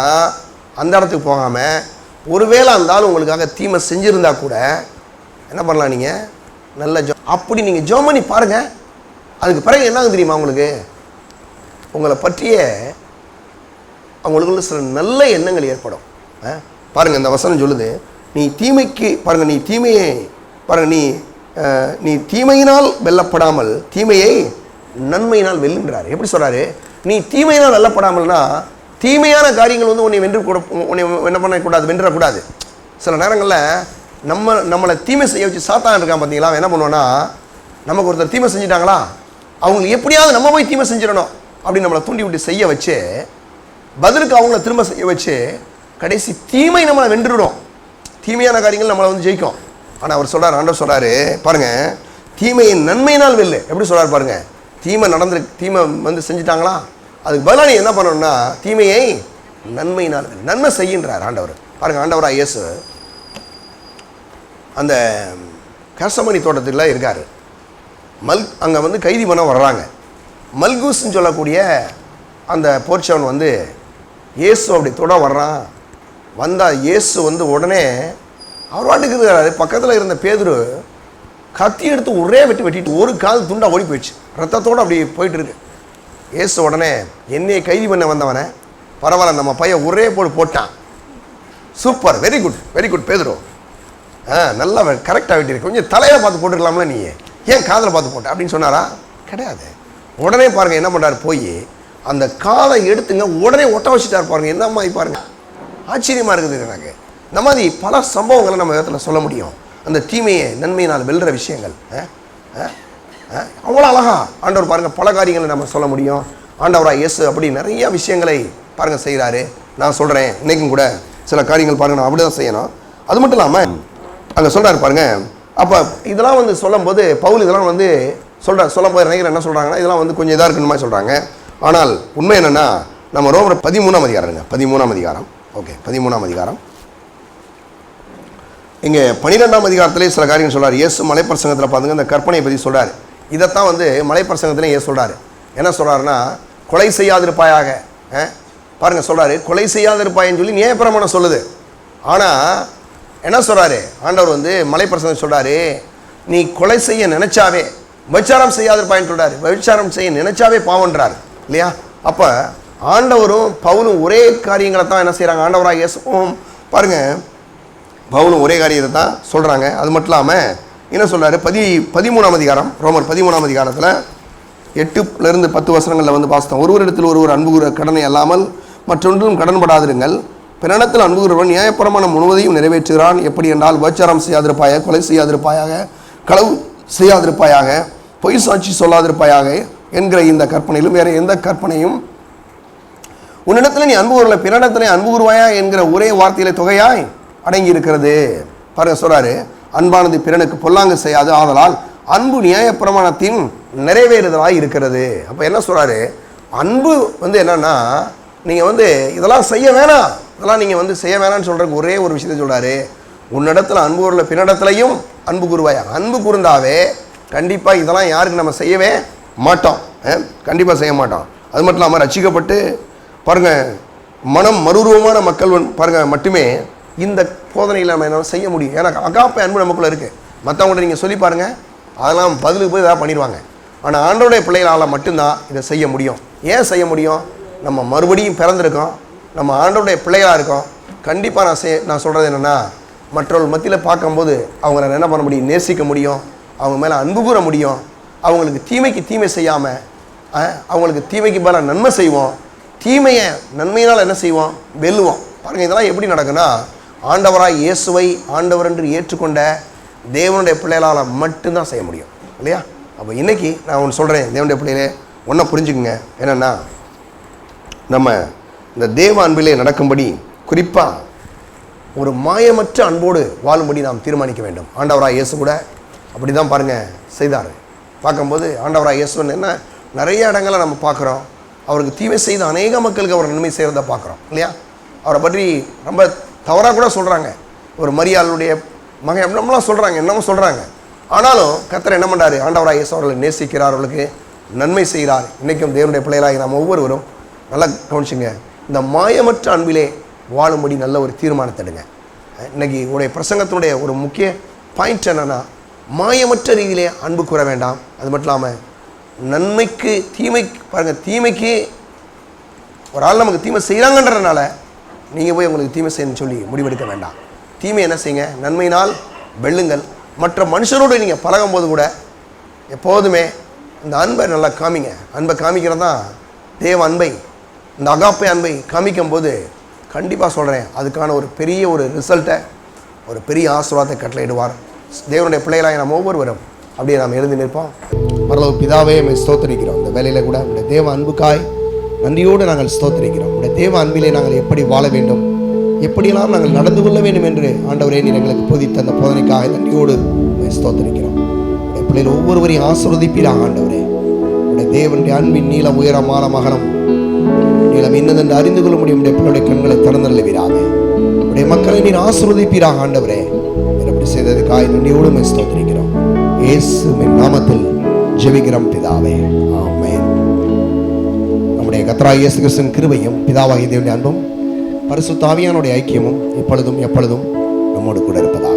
அந்த இடத்துக்கு போகாமல் ஒருவேளை அந்த ஆள் உங்களுக்காக தீமை செஞ்சுருந்தா கூட என்ன பண்ணலாம், நீங்கள் நல்ல அப்படி நீங்கள் ஜோம் பண்ணி பாருங்கள். அதுக்கு பிறகு என்ன தெரியுமா, உங்களுக்கு உங்களை பற்றிய அவங்களுக்குள்ள சில நல்ல எண்ணங்கள் ஏற்படும். பாருங்கள், இந்த வசனம் சொல்லுது, நீ தீமைக்கு பாருங்கள், நீ தீமையை பாருங்கள், நீ தீமையினால் வெல்லப்படாமல் தீமையை நன்மையினால் வெல்லுன்றார். எப்படி சொல்கிறாரு? நீ தீமையினால் வெல்லப்படாமல்னா தீமையான காரியங்கள் வந்து உன்னை உன்னை என்ன பண்ணக்கூடாது, வென்றக்கூடாது. சில நேரங்களில் நம்மளை தீமை செய்ய வச்சு சாத்தான் இருக்கான் பார்த்தீங்களா, என்ன பண்ணுவோன்னா, நமக்கு ஒருத்தர் தீமை செஞ்சுட்டாங்களா, அவங்களுக்கு எப்படியாவது நம்ம போய் தீமை செஞ்சிடணும் அப்படின்னு நம்மளை தூண்டி விட்டு செய்ய வச்சு, பதிலுக்கு அவங்கள திரும்ப செய்ய வச்சு, கடைசி தீமை நம்மளை வென்றுடும். தீமையான காரியங்கள் நம்மளை வந்து ஜெயிக்கும். ஆனால் அவர் சொல்கிறார், ஆண்டவர் சொல்கிறாரு பாருங்கள், தீமையை நன்மையினால் வெல்லு. எப்படி சொல்கிறார் பாருங்கள், தீமை தீமை வந்து செஞ்சுட்டாங்களா, அதுக்கு பதிலாக நீ என்ன பண்ணணும்னா தீமையை நன்மையினால் நன்மை செய்கின்றார் ஆண்டவர். பாருங்கள், ஆண்டவராக இயேசு அந்த கர்சமணி தோட்டத்தில் இருக்கார். அங்கே வந்து கைதி பண்ண வர்றாங்க. மல்கூஸ்ன்னு சொல்லக்கூடிய அந்த போர்ச்சவன் வந்து இயேசு அப்படி தொட வர்றான். வந்தால் இயேசு வந்து உடனே அவர் வாட்டுக்கு இருக்கிறாரு. பக்கத்தில் இருந்த பேதுரு கத்தி எடுத்து ஒரே வெட்டிட்டு ஒரு கால் துண்டா ஓடி போயிடுச்சு, ரத்தத்தோடு அப்படி போயிட்டு இருக்கு. இயேசு உடனே என்னையை கைதி பண்ண வந்தவனை பரவாயில்ல, நம்ம பையன் ஒரே போட்டான், super, very good very good பேதுரு, நல்லா கரெக்டாக வெட்டியிருக்கு, கொஞ்சம் தலையை பார்த்து போட்டுக்கலாம்ல, நீ ஏன் காதில் பார்த்து போட்ட அப்படின்னு சொன்னாரா? கிடையாது. உடனே பாருங்கள் என்ன பண்ணுறாரு, போய் அந்த காலை எடுத்துங்க உடனே ஒட்ட வச்சுட்டார். பாருங்கள் என்ன மாதிரி பாருங்கள், ஆச்சரியமாக இருக்குது எனக்கு. இந்த மாதிரி பல சம்பவங்களை நம்ம இடத்துல சொல்ல முடியும். அந்த தீமையை நன்மையினால் வெல்ற விஷயங்கள் அவ்வளோ அழகா ஆண்டவர் பாருங்கள் பல காரியங்களை நம்ம சொல்ல முடியும். ஆண்டவராக இயேசு அப்படி நிறைய விஷயங்களை பாருங்கள் செய்கிறாரு. நான் சொல்கிறேன், இன்றைக்கும் கூட சில காரியங்கள் பாருங்கள் நான் அப்படி தான் செய்யணும். அது மட்டும் இல்லாமல் அங்கே சொல்கிறாரு பாருங்கள். அப்போ இதெல்லாம் வந்து சொல்லும்போது பவுல் இதெல்லாம் வந்து சொல்லும் போது நினைக்கிறேன் என்ன சொல்கிறாங்கன்னா, இதெல்லாம் வந்து கொஞ்சம் இதாக இருக்குன்னு மாதிரி சொல்கிறாங்க. ஆனால் உண்மை என்னென்னா, நம்ம ரோமர் 13ஆம் அதிகாரங்க, 13ஆம் அதிகாரம், ஓகே 13ஆம் அதிகாரம், இங்கே 12ஆம் அதிகாரத்திலே சில காரியங்கள் சொல்கிறார். இயேசு மலைப்பிரசங்கத்தில் பார்த்துங்க இந்த கற்பனையை பற்றி சொல்கிறார். இதைத்தான் வந்து மலைப்பிரசங்கத்திலே ஏன் சொல்கிறாரு, என்ன சொல்கிறாருன்னா, கொலை செய்யாதிருப்பாயாக பாருங்கள் சொல்கிறாரு, கொலை செய்யாதிருப்பாயின்னு சொல்லி நியாயப்பிரமாணம் சொல்லுது. ஆனால் என்ன சொல்கிறாரு ஆண்டவர் வந்து மலைப்பிரசங்கம் சொல்கிறாரு, நீ கொலை செய்ய நினைச்சாவே, விபச்சாரம் செய்யாதிருப்பாயின்னு சொல்கிறாரு, விபச்சாரம் செய்ய நினைச்சாவே பாவன்றார் இல்லையா? அப்போ ஆண்டவரும் பவுலும் ஒரே காரியங்களை தான் என்ன செய்கிறாங்க, ஆண்டவராக இயேசுவும் பாருங்கள் பவுலும் ஒரே காரியத்தை தான் சொல்கிறாங்க. அது மட்டும் இல்லாமல் என்ன சொல்கிறாரு, 13ஆம் அதிகாரம், ரோமர் 13ஆம் அதிகாரத்தில் 8லிருந்து 10 வசனங்களில் வந்து வாசித்தோம். ஒருவரிடத்தில் ஒருவர் அன்பு கூற கடனை அல்லாமல் மற்றொன்றும் கடன்படாதிருங்கள், பிறனிடத்தில் அன்பு கூறுவன் நியாயப்பிரமாணம் முழுவதையும் நிறைவேற்றுகிறான். எப்படி என்றால், விபச்சாரம் செய்யாதிருப்பாயாக, கொலை செய்யாதிருப்பாயாக, களவு செய்யாதிருப்பாயாக, பொய் சாட்சி சொல்லாதிருப்பாயாக என்கிற இந்த கற்பனையிலும் வேறு எந்த கற்பனையும் உன்னிடத்தில் நீ அன்பு கூறல பிறனிடத்திலே அன்பு கூறுவாயா என்கிற ஒரே வார்த்தையிலே தொகையாய் அடங்கி இருக்கிறது. பாருங்க சொல்றாரு, அன்பானது பிறனுக்கு பொல்லாங்கு செய்யாது, ஆதலால் அன்பு நியாயப்பிரமாணத்தின் நிறைவேறுதலாய் இருக்கிறது. அப்போ என்ன சொல்றாரு, அன்பு வந்து என்னன்னா, நீங்கள் வந்து இதெல்லாம் செய்ய வேணாம், அதெல்லாம் நீங்கள் வந்து செய்ய வேணாம்னு சொல்கிறதுக்கு ஒரே ஒரு விஷயத்தை சொல்கிறாரு, உன்னிடத்துல அன்பு கூறல பின்னிடத்துலையும் அன்பு கூறுவாயா. அன்பு கூர்ந்தாவே கண்டிப்பாக இதெல்லாம் யாருக்கு நம்ம செய்யவே மாட்டோம், கண்டிப்பாக செய்ய மாட்டோம். அது மட்டும் இல்லாமல் ரட்சிக்கப்பட்டு பாருங்கள் மனம் மறுரூபமான மக்கள் பாருங்கள் மட்டுமே இந்த போதனையில் நம்ம என்ன செய்ய முடியும். ஏன்னா அகாப்பை அன்பு நமக்குள்ளே இருக்குது. மற்றவங்கள்ட்ட நீங்கள் சொல்லி பாருங்கள், அதெல்லாம் பதிலுக்கு போய் ஏதாவது பண்ணிடுவாங்க. ஆனால் ஆண்டவருடைய பிள்ளைகளால் மட்டும்தான் இதை செய்ய முடியும். ஏன் செய்ய முடியும்? நம்ம மறுபடியும் பிறந்திருக்கோம், நம்ம ஆண்டவருடைய பிள்ளைகளாக இருக்கோம். கண்டிப்பாக நான் சொல்கிறது என்னென்னா, மற்றவர்கள் மத்தியில் பார்க்கும்போது அவங்கள என்ன பண்ண முடியும், நேசிக்க முடியும், அவங்க மேலே அன்பு கூற முடியும். அவங்களுக்கு தீமைக்கு தீமை செய்யாமல் அவங்களுக்கு தீமைக்கு பதிலாக நன்மை செய்வோம். தீமையை நன்மையினால் என்ன செய்வோம், வெல்லுவோம். பாருங்கள், இதெல்லாம் எப்படி நடக்குன்னா, ஆண்டவராய் இயேசுவை ஆண்டவர் என்று ஏற்றுக்கொண்ட தேவனுடைய பிள்ளைகளால் மட்டும்தான் செய்ய முடியும் இல்லையா? அப்போ இன்றைக்கி நான் ஒன்று சொல்கிறேன், தேவனுடைய பிள்ளைகளே ஒன்றை புரிஞ்சுக்குங்க. என்னென்னா, நம்ம இந்த தேவ அன்பிலே நடக்கும்படி குறிப்பாக ஒரு மாயமற்ற அன்போடு வாழும்படி நாம் தீர்மானிக்க வேண்டும். ஆண்டவராய் இயேசு கூட அப்படி தான் பாருங்கள் செய்தார். பார்க்கும்போது ஆண்டவராய் இயேசுன்னு என்ன நிறைய இடங்களை நம்ம பார்க்குறோம். அவருக்கு தீமை செய்த அநேக மக்களுக்கு அவர் நன்மை செய்கிறத பார்க்குறோம் இல்லையா? அவரை பற்றி ரொம்ப தவறாக கூட சொல்கிறாங்க. ஒரு மரியாளுடைய மகன் எப்படிலாம் சொல்கிறாங்க, என்னமோ சொல்கிறாங்க. ஆனாலும் கர்த்தர் என்ன பண்ணுறாரு, ஆண்டவராய் இயேசு அவர்களை நேசிக்கிறார், அவர்களுக்கு நன்மை செய்கிறார். இன்றைக்கும் தேவனுடைய பிள்ளைகளாகி நாம் ஒவ்வொருவரும் நல்லா கவனிச்சுங்க, இந்த மாயமற்ற அன்பிலே வாழும்படி நல்ல ஒரு தீர்மானத்தை எடுங்க. இன்றைக்கி உடைய பிரசங்கத்தினுடைய ஒரு முக்கிய பாயிண்ட் என்னென்னா, மாயமற்ற ரீதியிலே அன்பு கூற வேண்டாம். அது மட்டும் இல்லாமல் நன்மைக்கு தீமைக்கு பாருங்கள், தீமைக்கு ஒரு ஆள் நமக்கு தீமை செய்கிறாங்கன்றதுனால நீங்கள் போய் உங்களுக்கு தீமை செய்யணும்னு சொல்லி முடிவெடுக்க வேண்டாம். தீமை என்ன செய்யுங்க, நன்மையினால் வெல்லுங்கள். மற்ற மனுஷரோடு நீங்கள் பழகும்போது கூட எப்போதுமே இந்த அன்பை நல்லா காமிங்க. அன்பை காமிக்கிறது தான் தேவ அன்பை, இந்த அகாப்பை அன்பை காமிக்கும் போது கண்டிப்பாக சொல்கிறேன், அதுக்கான ஒரு பெரிய ஒரு ரிசல்ட்டை, ஒரு பெரிய ஆசீர்வாதத்தை கட்டளையிடுவார். தேவனுடைய பிள்ளைகளாக நாம் ஒவ்வொருவரும் அப்படியே நாம் எழுந்து நிற்போம். பரலோக பிதாவே, நம்மை ஸ்தோத்திரிக்கிறோம். இந்த வேலையில் கூட உடைய தேவ அன்புக்காய் நன்றியோடு நாங்கள் ஸ்தோத்திரிக்கிறோம். உடைய தேவ அன்பிலே நாங்கள் எப்படி வாழ வேண்டும், எப்படியெல்லாம் நாங்கள் நடந்து கொள்ள வேண்டும் என்று ஆண்டவரே நீர் எங்களுக்கு போதித்த அந்த போதனைக்காக நன்றியோடு ஸ்தோத்திரிக்கிறோம். உடைய பிள்ளைகள் ஒவ்வொருவரையும் ஆசீர்வதிப்பீராக ஆண்டவரே. உடைய தேவனுடைய அன்பின் நீளம் உயரமான மகனம் நீளம் இன்னதென்று அறிந்து கொள்ள முடியும். உடைய பிள்ளையுடைய கண்களை திறந்தருளுவீராக. உடைய மக்களை நீர் ஆசீர்வதிப்பீராக ஆண்டவரே. அப்படி செய்ததுக்காக நன்றியோடு ஸ்தோத்திரிக்கிறோம். இயேசுவின் நாமத்தில் ஜெபிக்கிறோம் பிதாவே, ஆமென். நம்முடைய கர்த்தராகிய இயேசு கிறிஸ்துவின் கிருபையும் பிதாவாகிய தேவனுடைய அன்பும் பரிசுத்த ஆவியானுடைய ஐக்கியமும் இப்பொழுதும் எப்பொழுதும் நம்மோடு கூட இருப்பதாக.